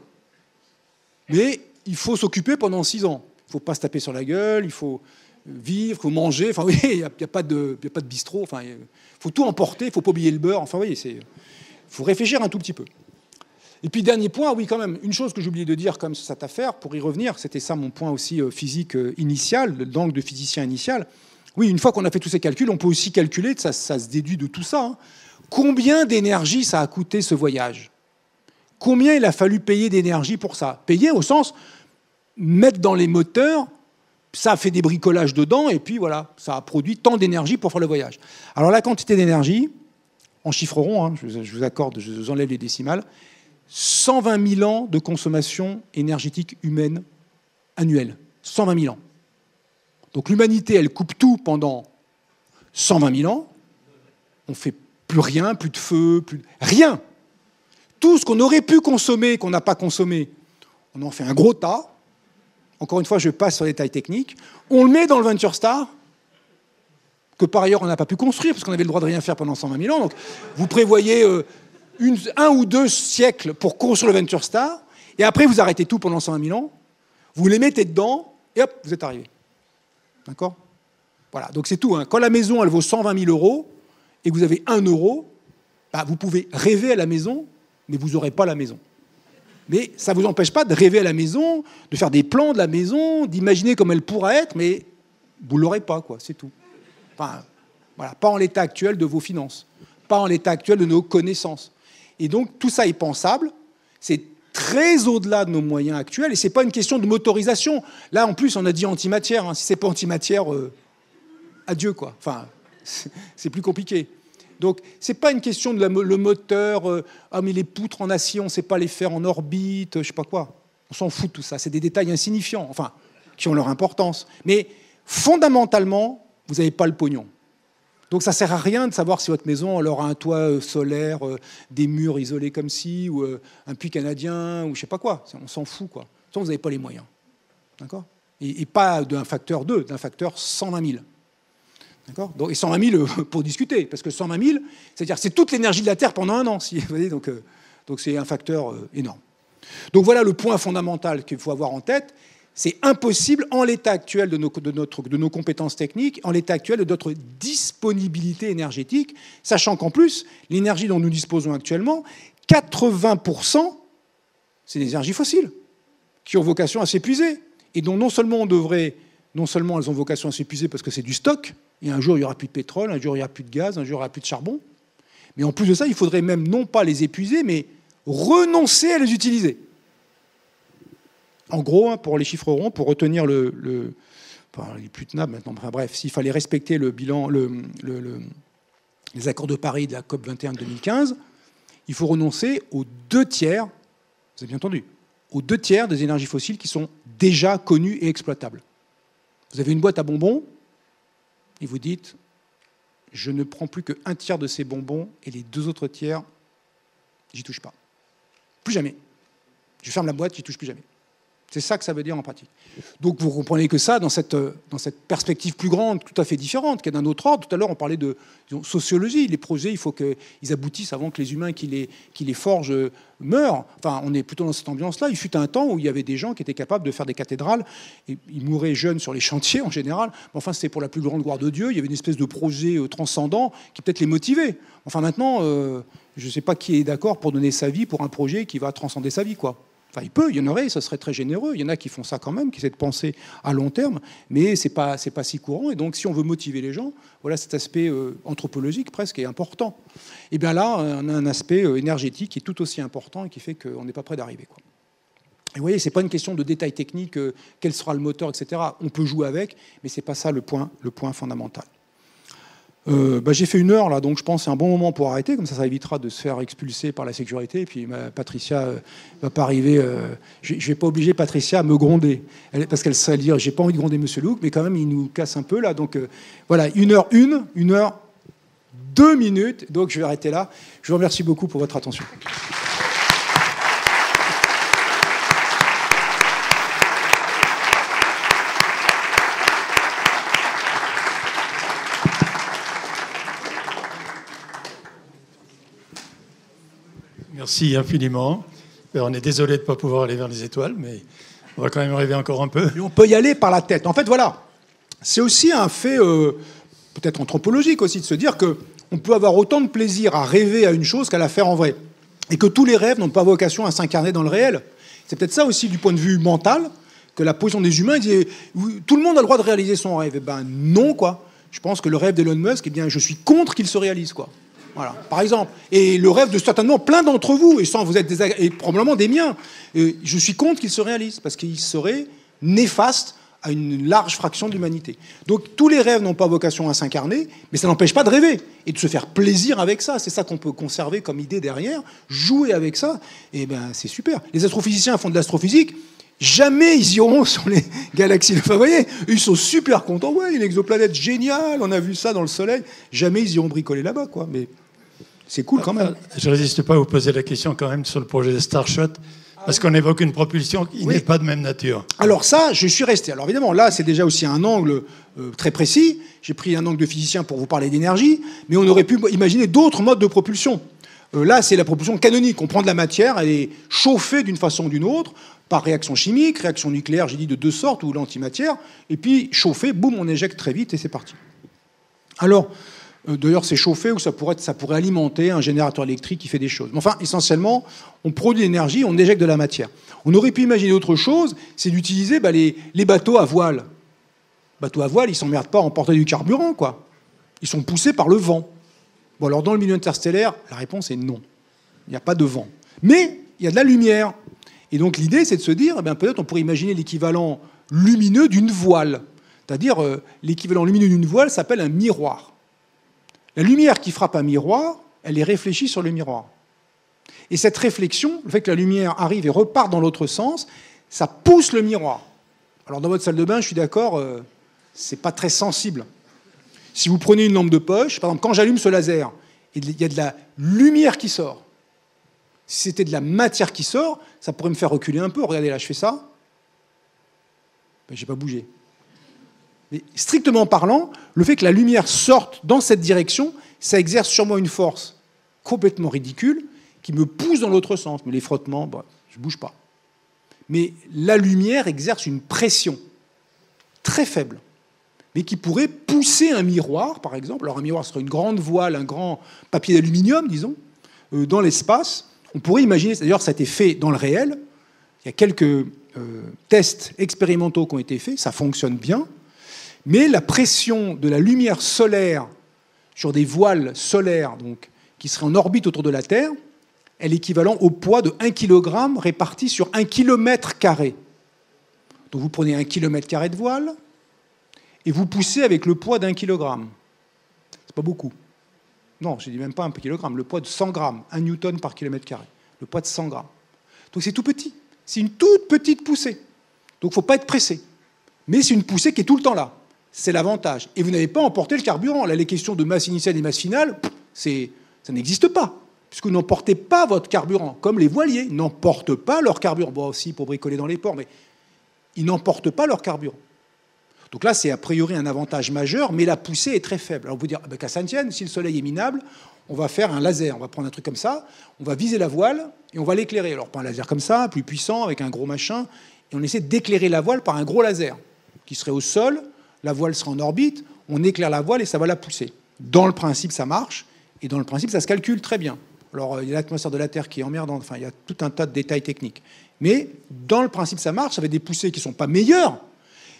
Mais il faut s'occuper pendant 6 ans. Il ne faut pas se taper sur la gueule, il faut vivre, il faut manger. Enfin, oui, il n'y a pas de bistrot. Enfin, il faut tout emporter, il ne faut pas oublier le beurre. Enfin, oui, il faut réfléchir un tout petit peu. Et puis, dernier point, oui, quand même, une chose que j'ai oublié de dire comme sur cette affaire, pour y revenir, c'était ça mon point aussi physique initial, l'angle de physicien initial. Oui, une fois qu'on a fait tous ces calculs, on peut aussi calculer, ça se déduit de tout ça, hein, combien d'énergie ça a coûté ce voyage. Combien il a fallu payer d'énergie pour ça. Payer au sens, mettre dans les moteurs, ça a fait des bricolages dedans, et puis voilà, ça a produit tant d'énergie pour faire le voyage. Alors la quantité d'énergie, en chiffres ronds, hein, je vous accorde, je vous enlève les décimales, 120 000 ans de consommation énergétique humaine annuelle. 120 000 ans. Donc l'humanité, elle coupe tout pendant 120 000 ans. On ne fait plus rien, plus de feu, rien. Tout ce qu'on aurait pu consommer, qu'on n'a pas consommé, on en fait un gros tas. Encore une fois, je passe sur les détails techniques. On le met dans le Venture Star, que par ailleurs on n'a pas pu construire, parce qu'on avait le droit de rien faire pendant 120 000 ans. Donc vous prévoyez un ou deux siècles pour construire le Venture Star, et après vous arrêtez tout pendant 120 000 ans, vous les mettez dedans, et hop, vous êtes arrivé. D'accord? Voilà, donc c'est tout. Hein. Quand la maison, elle vaut 120 000 euros, et que vous avez 1 euro, bah, vous pouvez rêver à la maison, mais vous n'aurez pas la maison. Mais ça ne vous empêche pas de rêver à la maison, de faire des plans de la maison, d'imaginer comme elle pourra être, mais vous ne l'aurez pas, quoi, c'est tout. Enfin, voilà, pas en l'état actuel de vos finances, pas en l'état actuel de nos connaissances. Et donc, tout ça est pensable, c'est très au-delà de nos moyens actuels, et ce n'est pas une question de motorisation. Là, en plus, on a dit antimatière. Hein. Si ce n'est pas antimatière, adieu, quoi. Enfin, c'est plus compliqué. Donc, ce n'est pas une question de le moteur, ah, mais les poutres en acier, on ne sait pas les faire en orbite, je ne sais pas quoi. On s'en fout de tout ça. C'est des détails insignifiants, enfin, qui ont leur importance. Mais fondamentalement, vous n'avez pas le pognon. Donc, ça ne sert à rien de savoir si votre maison elle aura un toit solaire, des murs isolés comme ci, ou un puits canadien, ou je ne sais pas quoi. On s'en fout, quoi. De toute façon, vous n'avez pas les moyens. D'accord ? Et pas d'un facteur 2, d'un facteur 120 000. D'accord ? Et 120 000 pour discuter, parce que 120 000, c'est-à-dire c'est toute l'énergie de la Terre pendant un an. Vous voyez, donc c'est un facteur énorme. Donc voilà le point fondamental qu'il faut avoir en tête. C'est impossible en l'état actuel de nos compétences techniques, en l'état actuel de notre disponibilité énergétique, sachant qu'en plus, l'énergie dont nous disposons actuellement, 80%, c'est des énergies fossiles, qui ont vocation à s'épuiser, et dont non seulement elles ont vocation à s'épuiser parce que c'est du stock, et un jour il n'y aura plus de pétrole, un jour il n'y aura plus de gaz, un jour il n'y aura plus de charbon, mais en plus de ça, il faudrait même non pas les épuiser, mais renoncer à les utiliser. En gros, pour les chiffres ronds, pour retenir enfin, il n'est plus tenable maintenant, enfin, bref, s'il fallait respecter le bilan, les accords de Paris de la COP 21 de 2015, il faut renoncer aux 2/3, vous avez bien entendu, aux 2/3 des énergies fossiles qui sont déjà connues et exploitables. Vous avez une boîte à bonbons, et vous dites, je ne prends plus qu'un tiers de ces bonbons, et les 2 autres tiers, j'y touche pas. Plus jamais. Je ferme la boîte, j'y touche plus jamais. C'est ça que ça veut dire en pratique. Donc vous comprenez que ça, dans cette perspective plus grande, tout à fait différente, qui est d'un autre ordre. Tout à l'heure, on parlait de sociologie. Les projets, il faut qu'ils aboutissent avant que les humains qui les forgent meurent. Enfin, on est plutôt dans cette ambiance-là. Il fut un temps où il y avait des gens qui étaient capables de faire des cathédrales. Et ils mouraient jeunes sur les chantiers, en général. Mais enfin, c'était pour la plus grande gloire de Dieu. Il y avait une espèce de projet transcendant qui peut-être les motivait. Enfin, maintenant, je ne sais pas qui est d'accord pour donner sa vie pour un projet qui va transcender sa vie, quoi. Enfin, il y en aurait, ça serait très généreux. Il y en a qui font ça quand même, qui essaient de penser à long terme, mais c'est pas si courant. Et donc, si on veut motiver les gens, voilà, cet aspect anthropologique presque est important. Et bien là, on a un aspect énergétique qui est tout aussi important et qui fait qu'on n'est pas près d'arriver, quoi. Et vous voyez, c'est pas une question de détails techniques, quel sera le moteur, etc. On peut jouer avec, mais c'est pas ça le point fondamental. J'ai fait 1 heure là, donc je pense que c'est un bon moment pour arrêter, comme ça évitera de se faire expulser par la sécurité. Et puis Patricia va pas arriver. Je vais pas obliger Patricia à me gronder, parce qu'elle sait dire j'ai pas envie de gronder Monsieur Luc, mais quand même il nous casse un peu là. Donc voilà, 1 heure 1 heure 2 minutes. Donc je vais arrêter là. Je vous remercie beaucoup pour votre attention. Merci infiniment. On est désolé de ne pas pouvoir aller vers les étoiles, mais on va quand même rêver encore un peu. Et on peut y aller par la tête. En fait, voilà. C'est aussi un fait peut-être anthropologique aussi de se dire qu'on peut avoir autant de plaisir à rêver à une chose qu'à la faire en vrai. Et que tous les rêves n'ont pas vocation à s'incarner dans le réel. C'est peut-être ça aussi du point de vue mental, que la position des humains, tout le monde a le droit de réaliser son rêve. Eh ben non, quoi. Je pense que le rêve d'Elon Musk, eh bien, je suis contre qu'il se réalise, quoi. Voilà, par exemple. Et le rêve de certainement plein d'entre vous, et sans vous êtes et probablement des miens, je suis contre qu'il se réalise, parce qu'il serait néfaste à une large fraction de l'humanité. Donc tous les rêves n'ont pas vocation à s'incarner, mais ça n'empêche pas de rêver et de se faire plaisir avec ça. C'est ça qu'on peut conserver comme idée derrière, jouer avec ça, et ben c'est super. Les astrophysiciens font de l'astrophysique, jamais ils iront sur les galaxies. Enfin, vous voyez, ils sont super contents. Ouais, une exoplanète géniale, on a vu ça dans le Soleil. Jamais ils iront bricoler là-bas, quoi. Mais c'est cool quand même. Je ne résiste pas à vous poser la question quand même sur le projet Starshot, parce qu'on évoque une propulsion qui n'est pas de même nature. Alors ça, je suis resté. Alors évidemment, là, c'est déjà aussi un angle très précis. J'ai pris un angle de physicien pour vous parler d'énergie, mais on aurait pu imaginer d'autres modes de propulsion. Là, c'est la propulsion canonique. On prend de la matière, elle est chauffée d'une façon ou d'une autre, par réaction chimique, réaction nucléaire, j'ai dit de deux sortes, ou l'antimatière, et puis chauffée, boum, on éjecte très vite et c'est parti. Alors, d'ailleurs, c'est chauffé ou ça pourrait alimenter un générateur électrique qui fait des choses. Mais enfin, essentiellement, on produit l'énergie, on éjecte de la matière. On aurait pu imaginer autre chose, c'est d'utiliser les bateaux à voile. Les bateaux à voile, ils ne s'emmerdent pas à emporter du carburant, quoi. Ils sont poussés par le vent. Bon, alors dans le milieu interstellaire, la réponse est non. Il n'y a pas de vent. Mais il y a de la lumière. Et donc l'idée, c'est de se dire, peut-être on pourrait imaginer l'équivalent lumineux d'une voile. C'est-à-dire, l'équivalent lumineux d'une voile s'appelle un miroir. La lumière qui frappe un miroir, elle est réfléchie sur le miroir. Et cette réflexion, le fait que la lumière arrive et repart dans l'autre sens, ça pousse le miroir. Alors dans votre salle de bain, je suis d'accord, c'est pas très sensible. Si vous prenez une lampe de poche, par exemple, quand j'allume ce laser, il y a de la lumière qui sort. Si c'était de la matière qui sort, ça pourrait me faire reculer un peu. Regardez là, je fais ça. Ben, j'ai pas bougé. Mais strictement parlant, le fait que la lumière sorte dans cette direction, ça exerce sur moi une force complètement ridicule qui me pousse dans l'autre sens. Mais les frottements, je ne bouge pas. Mais la lumière exerce une pression très faible, mais qui pourrait pousser un miroir, par exemple. Alors un miroir serait une grande voile, un grand papier d'aluminium, disons, dans l'espace. On pourrait imaginer, d'ailleurs ça a été fait dans le réel, il y a quelques tests expérimentaux qui ont été faits, ça fonctionne bien, mais la pression de la lumière solaire sur des voiles solaires donc, qui seraient en orbite autour de la Terre, est l'équivalent au poids de 1 kg réparti sur 1 km². Donc vous prenez 1 km² de voile et vous poussez avec le poids d'1 kg. C'est pas beaucoup. Non, je ne dis même pas 1 kg, le poids de 100 grammes, 1 newton par km². Le poids de 100 grammes. Donc c'est tout petit. C'est une toute petite poussée. Donc il ne faut pas être pressé. Mais c'est une poussée qui est tout le temps là. C'est l'avantage. Et vous n'avez pas emporté le carburant. Là, les questions de masse initiale et masse finale, ça n'existe pas. Puisque vous n'emportez pas votre carburant. Comme les voiliers n'emportent pas leur carburant. Bon, aussi pour bricoler dans les ports, mais ils n'emportent pas leur carburant. Donc là, c'est a priori un avantage majeur, mais la poussée est très faible. Alors vous dire, qu'à Saint-Étienne, si le soleil est minable, on va faire un laser. On va prendre un truc comme ça, on va viser la voile et on va l'éclairer. Alors pas un laser comme ça, plus puissant, avec un gros machin. Et on essaie d'éclairer la voile par un gros laser qui serait au sol. La voile sera en orbite, on éclaire la voile et ça va la pousser. Dans le principe, ça marche, et dans le principe, ça se calcule très bien. Alors, il y a l'atmosphère de la Terre qui est emmerdante, enfin, il y a tout un tas de détails techniques. Mais, dans le principe, ça marche, ça fait des poussées qui ne sont pas meilleures,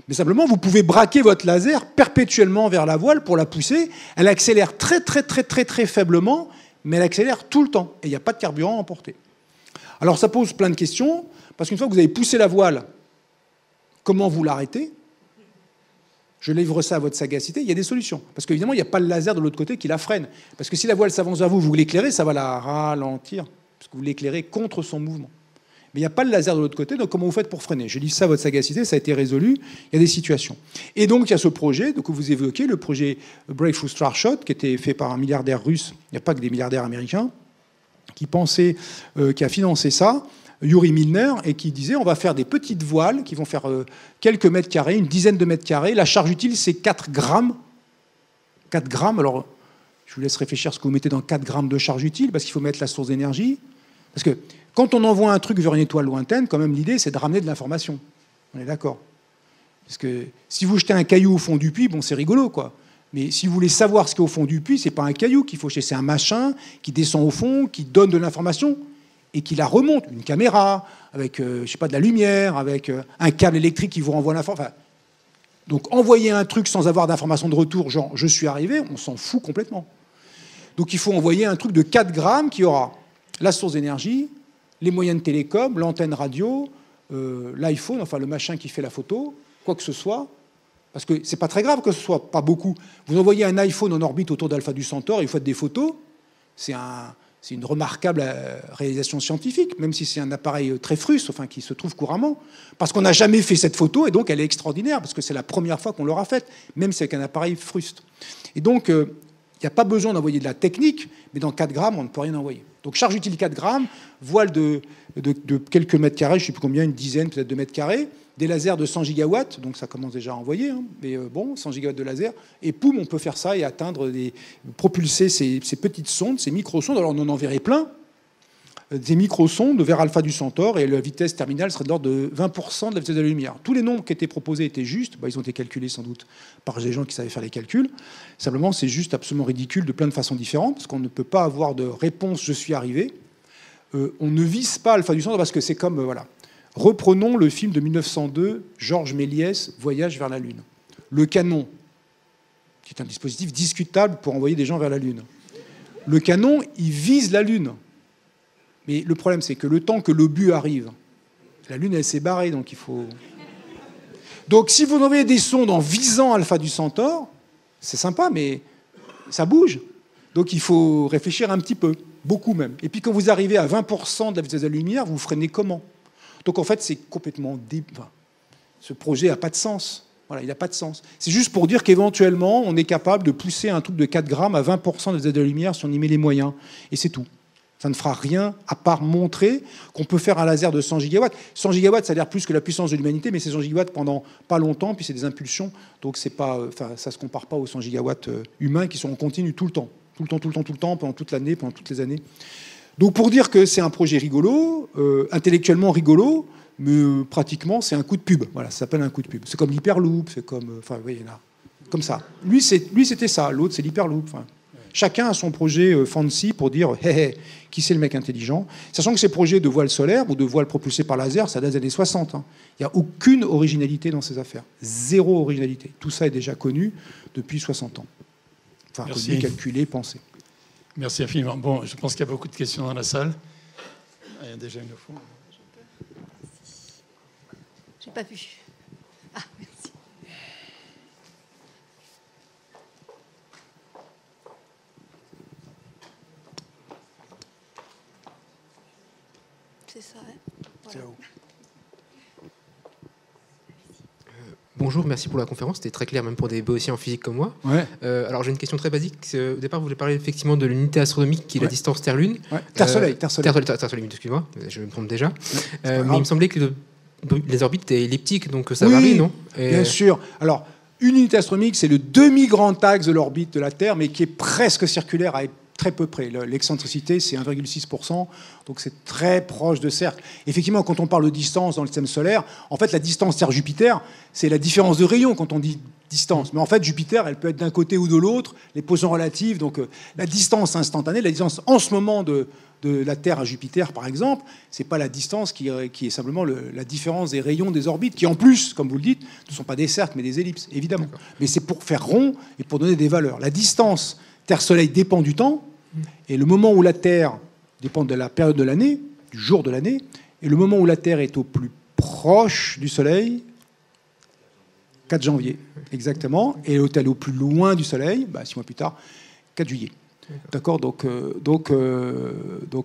mais simplement, vous pouvez braquer votre laser perpétuellement vers la voile pour la pousser. Elle accélère très, très, très, très, très faiblement, mais elle accélère tout le temps, et il n'y a pas de carburant à emporter. Alors, ça pose plein de questions, parce qu'une fois que vous avez poussé la voile, comment vous l'arrêtez ? Je livre ça à votre sagacité, il y a des solutions. Parce qu'évidemment, il n'y a pas le laser de l'autre côté qui la freine. Parce que si la voile s'avance vers vous, vous l'éclairez, ça va la ralentir. Parce que vous l'éclairez contre son mouvement. Mais il n'y a pas le laser de l'autre côté, donc comment vous faites pour freiner ? Je livre ça à votre sagacité, ça a été résolu, il y a des situations. Et donc, il y a ce projet que vous évoquez, le projet Breakthrough Starshot, qui était fait par un milliardaire russe, il n'y a pas que des milliardaires américains, qui a financé ça, Yuri Milner, et qui disait on va faire des petites voiles qui vont faire quelques mètres carrés, une dizaine de mètres carrés. La charge utile, c'est 4 grammes. 4 grammes, alors je vous laisse réfléchir ce que vous mettez dans 4 grammes de charge utile, parce qu'il faut mettre la source d'énergie. Parce que quand on envoie un truc vers une étoile lointaine, quand même l'idée, c'est de ramener de l'information. On est d'accord ? Parce que si vous jetez un caillou au fond du puits, bon, c'est rigolo, quoi. Mais si vous voulez savoir ce qu'il y a au fond du puits, c'est pas un caillou qu'il faut jeter, c'est un machin qui descend au fond, qui donne de l'information et qui la remonte, une caméra, avec je sais pas, de la lumière, avec un câble électrique qui vous renvoie l'information. Enfin, Donc envoyer un truc sans avoir d'information de retour, genre je suis arrivé, on s'en fout complètement. Donc il faut envoyer un truc de 4 grammes qui aura la source d'énergie, les moyens de télécom, l'antenne radio, l'iPhone, enfin le machin qui fait la photo, quoi que ce soit. Parce que c'est pas très grave que ce soit pas beaucoup. Vous envoyez un iPhone en orbite autour d'Alpha du Centaure et vous faites des photos, c'est une remarquable réalisation scientifique, même si c'est un appareil très fruste, enfin qui se trouve couramment, parce qu'on n'a jamais fait cette photo et donc elle est extraordinaire parce que c'est la première fois qu'on l'aura faite, même si c'est avec un appareil fruste. Et donc il n'y a pas besoin d'envoyer de la technique, mais dans 4 grammes on ne peut rien envoyer. Donc charge utile 4 grammes, voile de quelques mètres carrés, je ne sais plus combien, une dizaine peut-être de mètres carrés. Des lasers de 100 gigawatts, donc ça commence déjà à envoyer, hein, mais bon, 100 gigawatts de laser, et poum, on peut faire ça et atteindre propulser ces petites sondes, ces micro-sondes, alors on en enverrait plein, des micro-sondes vers Alpha du Centaure, et la vitesse terminale serait de l'ordre de 20% de la vitesse de la lumière. Tous les nombres qui étaient proposés étaient justes, ils ont été calculés sans doute par des gens qui savaient faire les calculs, simplement c'est juste absolument ridicule de plein de façons différentes, parce qu'on ne peut pas avoir de réponse « je suis arrivé ». On ne vise pas Alpha du Centaure, parce que c'est comme, voilà. Reprenons le film de 1902, Georges Méliès, Voyage vers la Lune. Le canon, qui est un dispositif discutable pour envoyer des gens vers la Lune. Le canon, il vise la Lune. Mais le problème, c'est que le temps que l'obus arrive, la Lune, elle s'est barrée, donc il faut... Donc si vous envoyez des sondes en visant Alpha du Centaure, c'est sympa, mais ça bouge. Donc il faut réfléchir un petit peu, beaucoup même. Et puis quand vous arrivez à 20% de la vitesse de la lumière, vous freinez comment ? Donc en fait, c'est complètement... ce projet n'a pas de sens. Voilà, il n'a pas de sens. C'est juste pour dire qu'éventuellement, on est capable de pousser un truc de 4 grammes à 20% de vitesse de la lumière si on y met les moyens. Et c'est tout. Ça ne fera rien à part montrer qu'on peut faire un laser de 100 gigawatts. 100 gigawatts, ça a l'air plus que la puissance de l'humanité, mais c'est 100 gigawatts pendant pas longtemps, puis c'est des impulsions. Donc c'est pas, ça ne se compare pas aux 100 gigawatts humains qui sont en continu tout le temps. Tout le temps, pendant toute l'année, pendant toutes les années. Donc pour dire que c'est un projet rigolo, intellectuellement rigolo, mais pratiquement c'est un coup de pub. Voilà, ça s'appelle un coup de pub. C'est comme l'hyperloop, c'est comme, enfin, vous voyez là, comme ça. Lui c'était ça, l'autre c'est l'hyperloop. Enfin, chacun a son projet fancy pour dire, hé, qui c'est le mec intelligent. Sachant que ces projets de voile solaire ou de voile propulsé par laser, ça date des années 60. Hein. Il n'y a aucune originalité dans ces affaires. Zéro originalité. Tout ça est déjà connu depuis 60 ans. Enfin, connu, calculé, pensé. Merci infiniment. Bon, je pense qu'il y a beaucoup de questions dans la salle. Il y a déjà une au fond. J'ai pas vu. Ah, merci. C'est ça, hein. Voilà. Bonjour, merci pour la conférence. C'était très clair, même pour des béotiens en physique comme moi. Ouais. Alors, j'ai une question très basique. Au départ, vous voulez parler effectivement de l'unité astronomique qui est la distance Terre-Lune. Ouais. Terre-Soleil. Terre-Soleil, excuse-moi, je me trompe déjà. Mais il me semblait que les orbites étaient elliptiques, donc ça varie, non ? Bien sûr. Alors, une unité astronomique, c'est le demi-grand axe de l'orbite de la Terre, mais qui est presque circulaire à très peu près. L'excentricité, c'est 1,6%, donc c'est très proche de cercle. Effectivement, quand on parle de distance dans le système solaire, en fait, la distance Terre-Jupiter, c'est la différence de rayon quand on dit distance. Mais en fait, Jupiter, elle peut être d'un côté ou de l'autre, les positions relatives, donc la distance instantanée, la distance en ce moment de la Terre à Jupiter, par exemple, c'est pas la distance qui est simplement la différence des rayons des orbites, qui en plus, comme vous le dites, ne sont pas des cercles, mais des ellipses, évidemment. Mais c'est pour faire rond et pour donner des valeurs. La distance Terre-Soleil dépend du temps, et le moment où la Terre dépend de la période de l'année, du jour de l'année, et le moment où la Terre est au plus proche du Soleil, 4 janvier, exactement, et elle est au plus loin du Soleil, 6 mois plus tard, 4 juillet. D'accord, donc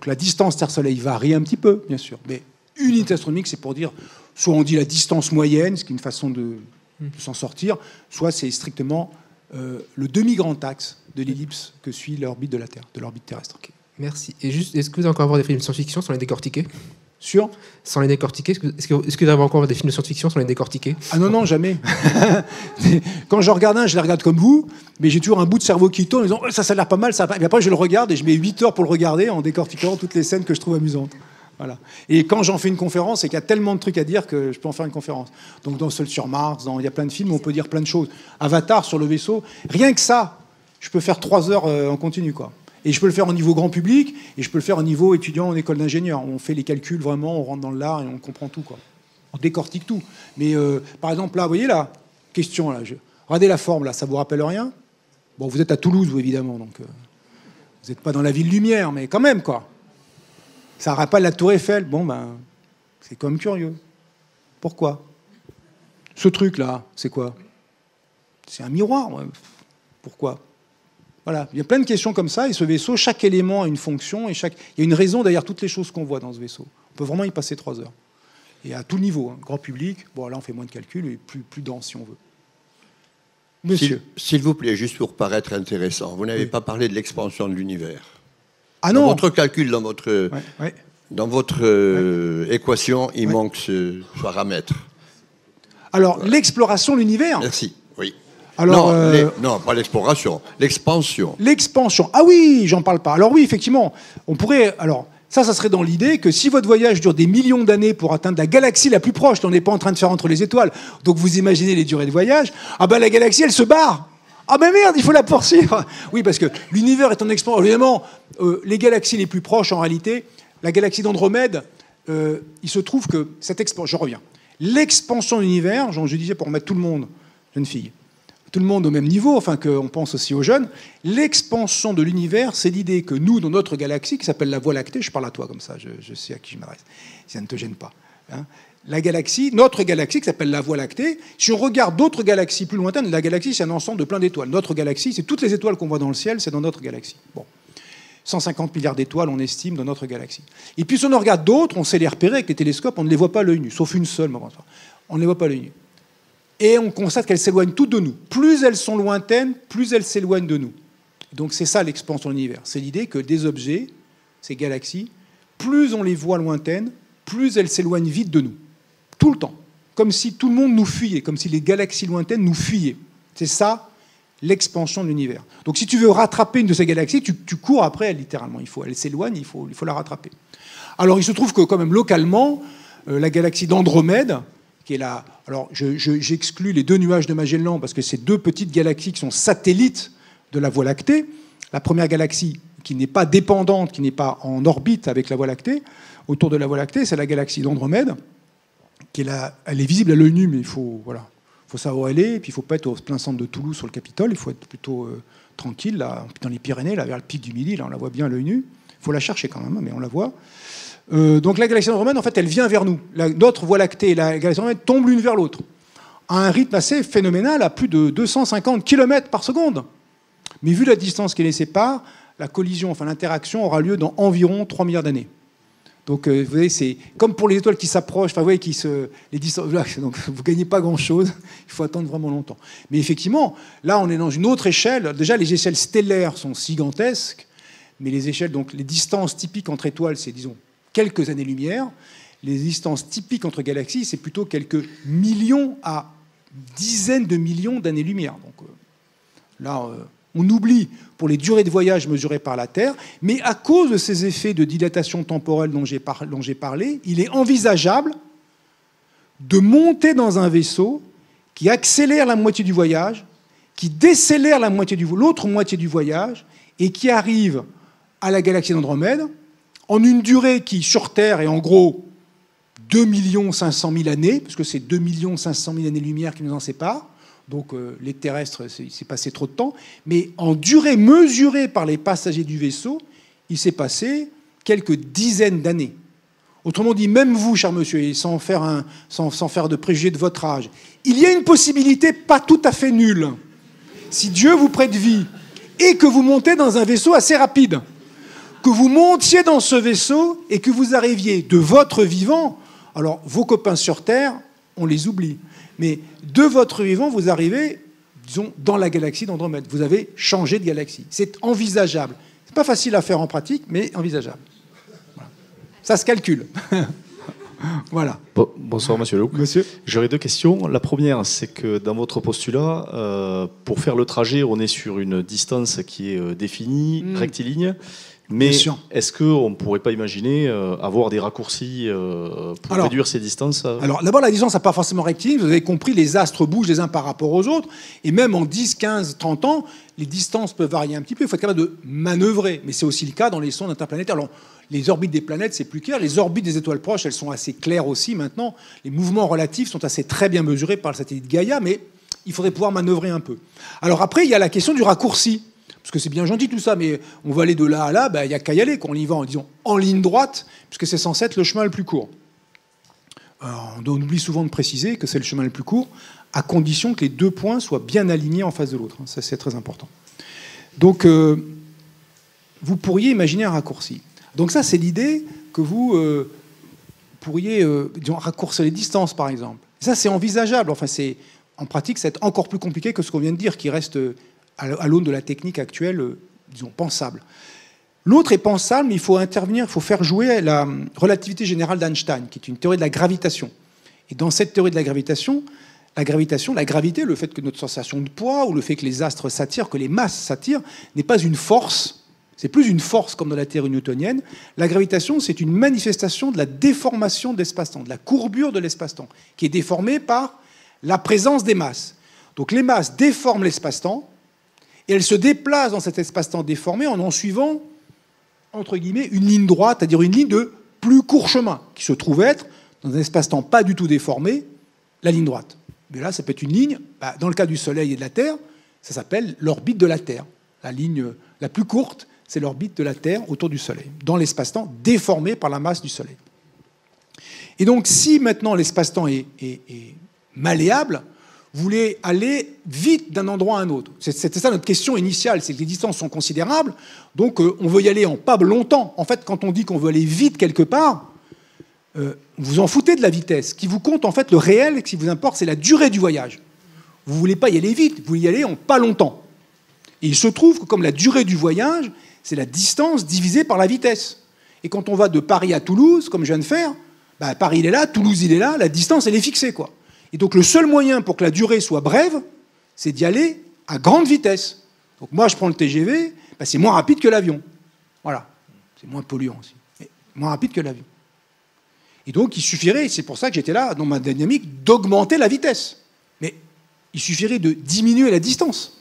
la distance Terre-Soleil varie un petit peu, bien sûr, mais une unité astronomique, c'est pour dire, soit on dit la distance moyenne, ce qui est une façon de s'en sortir, soit c'est strictement le demi-grand axe de l'ellipse que suit l'orbite de la Terre, de l'orbite terrestre. Okay. Merci. Et juste, est-ce que vous allez encore avoir des films de science-fiction sans les décortiquer ? Sur ? Sans les décortiquer. Est-ce que vous allez encore avoir des films de science-fiction sans les décortiquer ? Ah non, jamais. Quand je regarde un, je les regarde comme vous, mais j'ai toujours un bout de cerveau qui tourne en disant ça a l'air pas mal, ça. Et après, je le regarde et je mets 8 heures pour le regarder en décortiquant toutes les scènes que je trouve amusantes. Voilà. Et quand j'en fais une conférence, c'est qu'il y a tellement de trucs à dire que je peux en faire une conférence. Donc dans Seul sur Mars, il y a plein de films où on peut dire plein de choses. Avatar sur le vaisseau, rien que ça, je peux faire 3 heures en continu, quoi. Et je peux le faire au niveau grand public, et je peux le faire au niveau étudiant en école d'ingénieur. On fait les calculs vraiment, on rentre dans l'art et on comprend tout, quoi. On décortique tout. Mais par exemple, là, vous voyez là, question, là. Regardez la forme, là, ça vous rappelle rien? Bon, vous êtes à Toulouse, vous, évidemment, donc vous n'êtes pas dans la ville lumière, mais quand même, quoi. Ça rappelle la Tour Eiffel. Bon, ben, c'est quand même curieux. Pourquoi? Ce truc-là, c'est quoi? C'est un miroir. Ouais. Pourquoi? Voilà, il y a plein de questions comme ça, et ce vaisseau, chaque élément a une fonction, et il y a une raison derrière toutes les choses qu'on voit dans ce vaisseau. On peut vraiment y passer 3 heures. Et à tout niveau, hein, grand public, bon là on fait moins de calculs, et plus dense si on veut. Monsieur. S'il vous plaît, juste pour paraître intéressant, vous n'avez pas parlé de l'expansion de l'univers. Ah non. Dans votre calcul, dans votre équation, il manque ce paramètre. Alors, l'exploration de l'univers. Merci, oui. Alors, non, pas l'exploration, l'expansion. L'expansion. Ah oui, j'en parle pas. Alors oui, effectivement, on pourrait... Alors, ça serait dans l'idée que si votre voyage dure des millions d'années pour atteindre la galaxie la plus proche, on n'est pas en train de faire entre les étoiles, donc vous imaginez les durées de voyage, ah ben la galaxie, elle se barre. Ah ben merde, il faut la poursuivre. Oui, parce que l'univers est en expansion. Évidemment, les galaxies les plus proches, en réalité, la galaxie d'Andromède, il se trouve que cette expansion... Je reviens. L'expansion de l'univers, je disais pour mettre tout le monde, jeune fille, tout le monde au même niveau, enfin qu'on pense aussi aux jeunes, l'expansion de l'univers, c'est l'idée que nous, dans notre galaxie, qui s'appelle la Voie lactée, je parle à toi comme ça, je sais à qui je m'adresse, si ça ne te gêne pas, hein, la galaxie, notre galaxie, qui s'appelle la Voie lactée, si on regarde d'autres galaxies plus lointaines, la galaxie, c'est un ensemble de plein d'étoiles. Notre galaxie, c'est toutes les étoiles qu'on voit dans le ciel, c'est dans notre galaxie. Bon. 150 milliards d'étoiles, on estime, dans notre galaxie. Et puis, si on en regarde d'autres, on sait les repérer avec les télescopes, on ne les voit pas à l'œil nu, sauf une seule, on ne les voit pas à l'œil nu. Et on constate qu'elles s'éloignent toutes de nous. Plus elles sont lointaines, plus elles s'éloignent de nous. Donc c'est ça l'expansion de l'univers. C'est l'idée que des objets, ces galaxies, plus on les voit lointaines, plus elles s'éloignent vite de nous. Tout le temps. Comme si tout le monde nous fuyait, comme si les galaxies lointaines nous fuyaient. C'est ça, l'expansion de l'univers. Donc si tu veux rattraper une de ces galaxies, tu cours après elle, littéralement. Elle s'éloigne, il faut la rattraper. Alors il se trouve que quand même localement, la galaxie d'Andromède, qui est là. Alors, j'exclus les 2 nuages de Magellan parce que c'est 2 petites galaxies qui sont satellites de la Voie lactée. La première galaxie qui n'est pas dépendante, qui n'est pas en orbite avec la Voie lactée, autour de la Voie lactée, c'est la galaxie d'Andromède, qui est là. Elle est visible à l'œil nu, mais il faut savoir où elle est, et puis il ne faut pas être au plein centre de Toulouse sur le Capitole, il faut être plutôt tranquille, là, dans les Pyrénées, là, vers le pic du Midi, là, on la voit bien à l'œil nu. Il faut la chercher quand même, mais on la voit. Donc la galaxie d'Andromède, en fait, elle vient vers nous. Notre Voie lactée et la galaxie d'Andromède tombent l'une vers l'autre, à un rythme assez phénoménal, à plus de 250 km par seconde. Mais vu la distance qui les sépare, la collision, enfin l'interaction aura lieu dans environ 3 milliards d'années. Donc vous voyez, c'est comme pour les étoiles qui s'approchent, enfin vous voyez, les distances, donc vous ne gagnez pas grand-chose, il faut attendre vraiment longtemps. Mais effectivement, là on est dans une autre échelle. Déjà les échelles stellaires sont gigantesques, mais les échelles, donc les distances typiques entre étoiles, c'est disons quelques années-lumière. Les distances typiques entre galaxies, c'est plutôt quelques millions à dizaines de millions d'années-lumière. Donc là, on oublie pour les durées de voyage mesurées par la Terre, mais à cause de ces effets de dilatation temporelle dont j'ai parlé, il est envisageable de monter dans un vaisseau qui accélère la moitié du voyage, qui décélère l'autre moitié du voyage, et qui arrive à la galaxie d'Andromède en une durée qui, sur Terre, est en gros 2 500 000 années, parce que c'est 2 500 000 années-lumière qui nous en séparent. Donc les terrestres, c'est passé trop de temps. Mais en durée mesurée par les passagers du vaisseau, il s'est passé quelques dizaines d'années. Autrement dit, même vous, cher monsieur, et sans faire de préjugés de votre âge, il y a une possibilité pas tout à fait nulle. Si Dieu vous prête vie et que vous montez dans un vaisseau assez rapide, que vous montiez dans ce vaisseau et que vous arriviez de votre vivant, alors vos copains sur Terre, on les oublie. Mais de votre vivant, vous arrivez, disons, dans la galaxie d'Andromède. Vous avez changé de galaxie. C'est envisageable. C'est pas facile à faire en pratique, mais envisageable. Voilà. Ça se calcule. Voilà. Bonsoir, monsieur Loup. Monsieur. J'aurais 2 questions. La première, c'est que dans votre postulat, pour faire le trajet, on est sur une distance qui est définie, rectiligne. Mais est-ce qu'on ne pourrait pas imaginer avoir des raccourcis pour réduire ces distances? Alors, d'abord, la distance n'est pas forcément rectiligne. Vous avez compris, les astres bougent les uns par rapport aux autres. Et même en 10, 15, 30 ans, les distances peuvent varier un petit peu. Il faut être capable de manœuvrer. Mais c'est aussi le cas dans les sondes interplanétaires. Alors, les orbites des planètes, c'est plus clair. Les orbites des étoiles proches, elles sont assez claires aussi maintenant. Les mouvements relatifs sont assez très bien mesurés par le satellite Gaïa. Mais il faudrait pouvoir manœuvrer un peu. Alors après, il y a la question du raccourci. Parce que c'est bien gentil tout ça, mais on va aller de là à là, il n'y a qu'à y aller. Quand on y va, disons, en ligne droite, puisque c'est censé être le chemin le plus court. Alors, on oublie souvent de préciser que c'est le chemin le plus court, à condition que les deux points soient bien alignés en face de l'autre. Ça, c'est très important. Donc, vous pourriez imaginer un raccourci. Donc ça, c'est l'idée que vous pourriez disons, raccourcir les distances, par exemple. Ça, c'est envisageable. Enfin, en pratique, c'est encore plus compliqué que ce qu'on vient de dire, qui reste, à l'aune de la technique actuelle, disons, pensable. L'autre est pensable, mais il faut intervenir, il faut faire jouer la relativité générale d'Einstein, qui est une théorie de la gravitation. Et dans cette théorie de la gravitation, la gravité, le fait que notre sensation de poids, ou le fait que les astres s'attirent, que les masses s'attirent, n'est pas une force. C'est plus une force comme dans la théorie newtonienne. La gravitation, c'est une manifestation de la déformation de l'espace-temps, de la courbure de l'espace-temps, qui est déformée par la présence des masses. Donc les masses déforment l'espace-temps, et elles se déplacent dans cet espace-temps déformé en suivant, entre guillemets, une ligne droite, c'est-à-dire une ligne de plus court chemin, qui se trouve être, dans un espace-temps pas du tout déformé, la ligne droite. Mais là, ça peut être une ligne, dans le cas du Soleil et de la Terre, ça s'appelle l'orbite de la Terre. La ligne la plus courte, c'est l'orbite de la Terre autour du Soleil, dans l'espace-temps déformé par la masse du Soleil. Et donc, si maintenant l'espace-temps est malléable, vous voulez aller vite d'un endroit à un autre. C'était ça notre question initiale, c'est que les distances sont considérables, donc on veut y aller en pas longtemps. En fait, quand on dit qu'on veut aller vite quelque part, vous en foutez de la vitesse. Ce qui vous compte, en fait, le réel, ce qui vous importe, c'est la durée du voyage. Vous ne voulez pas y aller vite, vous voulez y aller en pas longtemps. Et il se trouve que comme la durée du voyage, c'est la distance divisée par la vitesse. Et quand on va de Paris à Toulouse, comme je viens de faire, Paris il est là, Toulouse il est là, la distance elle est fixée, quoi. Et donc le seul moyen pour que la durée soit brève, c'est d'y aller à grande vitesse. Donc moi je prends le TGV, c'est moins rapide que l'avion. Voilà. C'est moins polluant aussi. Mais moins rapide que l'avion. Et donc il suffirait, c'est pour ça que j'étais là dans ma dynamique, d'augmenter la vitesse. Mais il suffirait de diminuer la distance.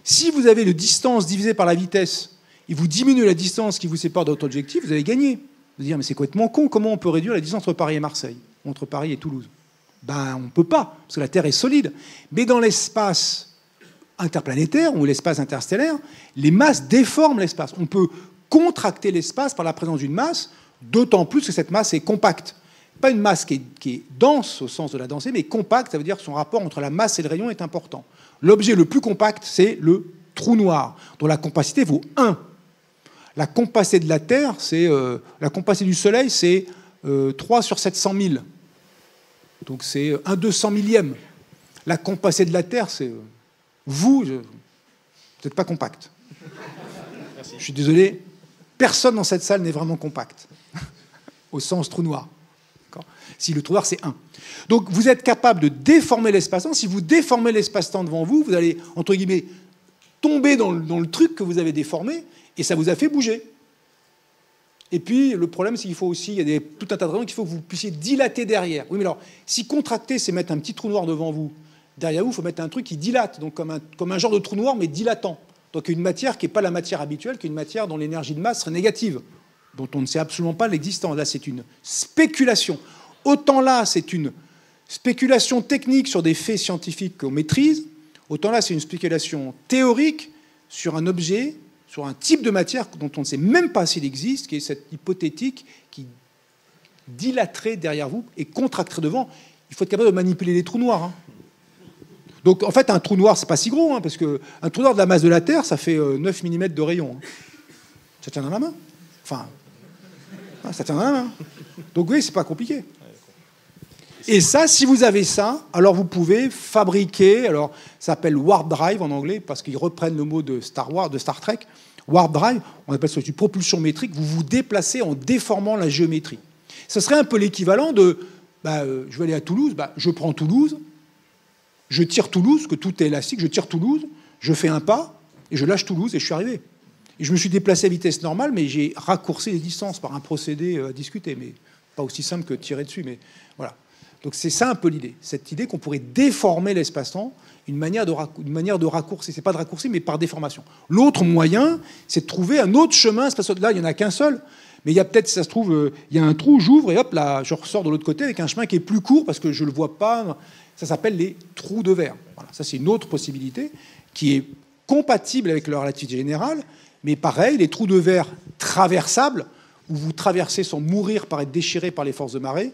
Si vous avez la distance divisée par la vitesse, et vous diminuez la distance qui vous sépare de votre objectif, vous avez gagné. Vous dire, mais c'est complètement con, comment on peut réduire la distance entre Paris et Marseille, ou entre Paris et Toulouse? On ne peut pas, parce que la Terre est solide. Mais dans l'espace interplanétaire ou l'espace interstellaire, les masses déforment l'espace. On peut contracter l'espace par la présence d'une masse, d'autant plus que cette masse est compacte. Pas une masse qui est dense au sens de la densité, mais compacte, ça veut dire que son rapport entre la masse et le rayon est important. L'objet le plus compact, c'est le trou noir, dont la compacité vaut 1. La compacité de la Terre, la compacité du Soleil, c'est 3 sur 700 000. Donc c'est 1/200 millième. La compacité de la Terre, c'est vous n'êtes pas compact. Merci. Je suis désolé, personne dans cette salle n'est vraiment compact, au sens trou noir. Si le trou noir, c'est 1. Donc vous êtes capable de déformer l'espace-temps. Si vous déformez l'espace-temps devant vous, vous allez, entre guillemets, tomber dans le truc que vous avez déformé, et ça vous a fait bouger. Et puis, le problème, c'est qu'il faut aussi, il y a tout un tas de raisons qu'il faut que vous puissiez dilater derrière. Oui, mais alors, si contracter, c'est mettre un petit trou noir devant vous, derrière vous, il faut mettre un truc qui dilate, donc comme un genre de trou noir, mais dilatant. Donc une matière qui n'est pas la matière habituelle, qui est une matière dont l'énergie de masse serait négative, dont on ne sait absolument pas l'existence. Là, c'est une spéculation. Autant là, c'est une spéculation technique sur des faits scientifiques qu'on maîtrise, autant là, c'est une spéculation théorique sur un objet, sur un type de matière dont on ne sait même pas s'il existe, qui est cette hypothétique qui dilaterait derrière vous et contracterait devant. Il faut être capable de manipuler les trous noirs. Donc, en fait, un trou noir, c'est pas si gros, parce qu'un trou noir de la masse de la Terre, ça fait 9 mm de rayon. Ça tient dans la main. Enfin, ça tient dans la main. Donc oui, c'est pas compliqué. Et ça, si vous avez ça, alors vous pouvez fabriquer, alors ça s'appelle warp drive en anglais, parce qu'ils reprennent le mot de Star Trek. Warp drive, on appelle ça une propulsion métrique, vous vous déplacez en déformant la géométrie. Ce serait un peu l'équivalent de, je vais aller à Toulouse, je prends Toulouse, je tire Toulouse, que tout est élastique, je tire Toulouse, je fais un pas, et je lâche Toulouse, et je suis arrivé. Et je me suis déplacé à vitesse normale, mais j'ai raccourci les distances par un procédé à discuter, mais pas aussi simple que tirer dessus, mais voilà. Donc c'est ça un peu l'idée, cette idée qu'on pourrait déformer l'espace-temps, une manière de raccourci, c'est pas de raccourci, mais par déformation. L'autre moyen, c'est de trouver un autre chemin spatial. Là, il n'y en a qu'un seul, mais il y a peut-être, si ça se trouve, il y a un trou, j'ouvre, et hop, là, je ressors de l'autre côté avec un chemin qui est plus court, parce que je ne le vois pas, Ça s'appelle les trous de verre. Voilà. Ça, c'est une autre possibilité qui est compatible avec la relativité générale, mais pareil, les trous de verre traversables, où vous traversez sans mourir par être déchiré par les forces de marée,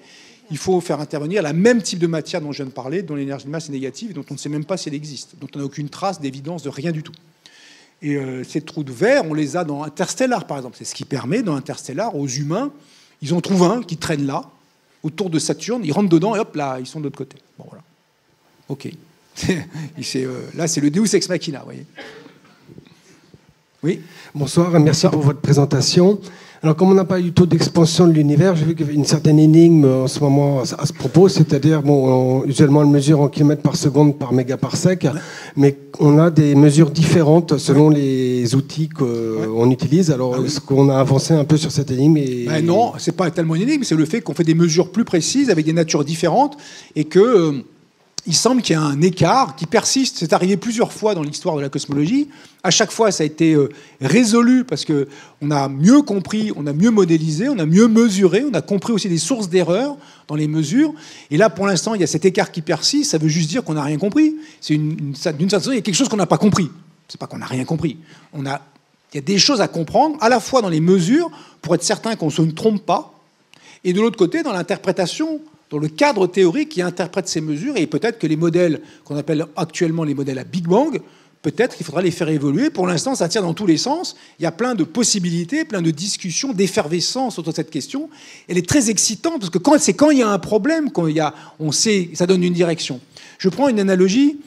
il faut faire intervenir la même type de matière dont je viens de parler, dont l'énergie de masse est négative, et dont on ne sait même pas si elle existe, dont on n'a aucune trace d'évidence de rien du tout. Et ces trous de verre, on les a dans Interstellar, par exemple. C'est ce qui permet, dans Interstellar, aux humains, ils en trouvent un qui traîne là, autour de Saturne, ils rentrent dedans, et hop, là, ils sont de l'autre côté. Bon, voilà. OK. Là, c'est le Deus ex machina, vous voyez. Oui. Bonsoir, merci pour votre présentation. Alors, comme on n'a pas eu du tout d'expansion de l'univers, j'ai vu qu'il y avait une certaine énigme en ce moment à ce propos, c'est-à-dire, bon, usuellement, on le mesure en kilomètres par seconde par mégaparsec, mais on a des mesures différentes selon les outils qu'on utilise. Alors, est-ce qu'on a avancé un peu sur cette énigme Non, c'est pas tellement une énigme, c'est le fait qu'on fait des mesures plus précises avec des natures différentes et que... il semble qu'il y a un écart qui persiste. C'est arrivé plusieurs fois dans l'histoire de la cosmologie. À chaque fois, ça a été résolu parce qu'on a mieux compris, on a mieux modélisé, on a mieux mesuré, on a compris aussi des sources d'erreurs dans les mesures. Et là, pour l'instant, il y a cet écart qui persiste. Ça veut juste dire qu'on n'a rien compris. D'une certaine façon, il y a quelque chose qu'on n'a pas compris. C'est pas qu'on n'a rien compris. Il y a des choses à comprendre, à la fois dans les mesures, pour être certain qu'on ne se trompe pas, et de l'autre côté, dans l'interprétation, dans le cadre théorique qui interprète ces mesures, et peut-être que les modèles qu'on appelle actuellement les modèles à Big Bang, peut-être qu'il faudra les faire évoluer. Pour l'instant, ça tire dans tous les sens. Il y a plein de possibilités, plein de discussions, d'effervescence autour de cette question. Elle est très excitante, parce que quand il y a un problème, on sait, ça donne une direction. Je prends une analogie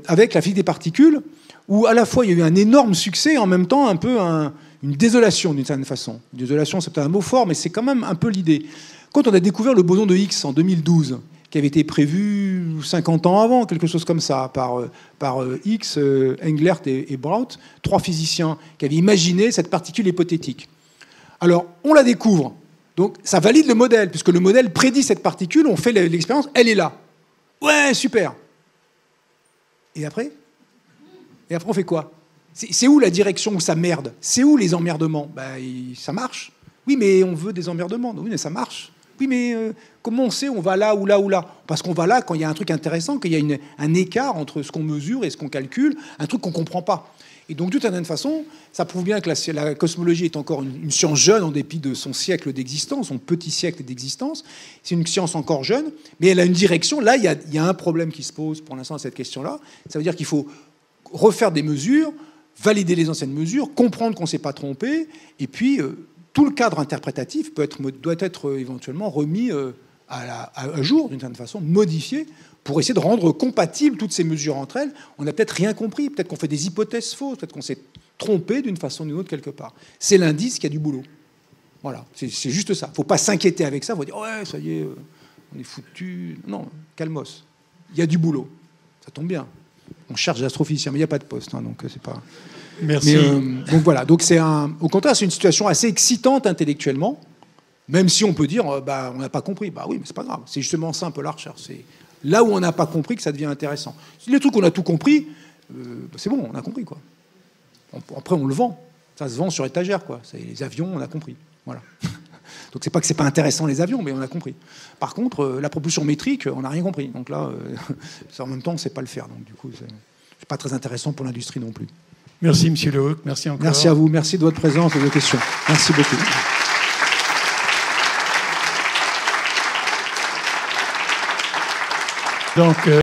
avec la physique des particules, où à la fois il y a eu un énorme succès, et en même temps un peu une désolation d'une certaine façon. Désolation, c'est peut-être un mot fort, mais c'est quand même un peu l'idée. Quand on a découvert le boson de Higgs en 2012, qui avait été prévu 50 ans avant, quelque chose comme ça, par Higgs, Englert et Brout, 3 physiciens qui avaient imaginé cette particule hypothétique. Alors, on la découvre. Donc, ça valide le modèle, puisque le modèle prédit cette particule, on fait l'expérience, elle est là. Ouais, super. Et après, on fait quoi ? C'est où la direction où ça merde ? C'est où les emmerdements ? Ça marche. Oui, mais on veut des emmerdements. Oui, mais ça marche. Oui, mais comment on sait on va là ou là ou là ? Parce qu'on va là quand il y a un truc intéressant, qu'il y a un écart entre ce qu'on mesure et ce qu'on calcule, un truc qu'on ne comprend pas. Et donc, d'une certaine façon, ça prouve bien que la cosmologie est encore une science jeune en dépit de son siècle d'existence, son petit siècle d'existence. C'est une science encore jeune, mais elle a une direction. Là, il y a un problème qui se pose pour l'instant à cette question-là. Ça veut dire qu'il faut refaire des mesures, valider les anciennes mesures, comprendre qu'on ne s'est pas trompé, et puis... tout le cadre interprétatif doit être éventuellement remis à jour, d'une certaine façon, modifié, pour essayer de rendre compatibles toutes ces mesures entre elles. On n'a peut-être rien compris, peut-être qu'on fait des hypothèses fausses, peut-être qu'on s'est trompé d'une façon ou d'une autre quelque part. C'est l'indice qu'il y a du boulot. Voilà, c'est juste ça. Il ne faut pas s'inquiéter avec ça, il faut dire « ouais, ça y est, on est foutu ». Non, calmos. Il y a du boulot. Ça tombe bien. On cherche des astrophysiciens, mais il n'y a pas de poste, donc c'est pas... Merci. Donc voilà, donc au contraire, c'est une situation assez excitante intellectuellement, même si on peut dire, on n'a pas compris. Oui, mais c'est pas grave. C'est justement ça un peu la recherche. C'est là où on n'a pas compris que ça devient intéressant. Les trucs qu'on a tout compris, c'est bon, on a compris quoi. Après, on le vend. Ça se vend sur étagère quoi. Les avions, on a compris. Voilà. Donc c'est pas que c'est pas intéressant les avions, mais on a compris. Par contre, la propulsion métrique, on n'a rien compris. Donc là, en même temps, on ne sait pas le faire. Donc du coup, c'est pas très intéressant pour l'industrie non plus. Merci, M. Lehoucq. Merci encore. Merci à vous. Merci de votre présence et de vos questions. Merci beaucoup. Donc,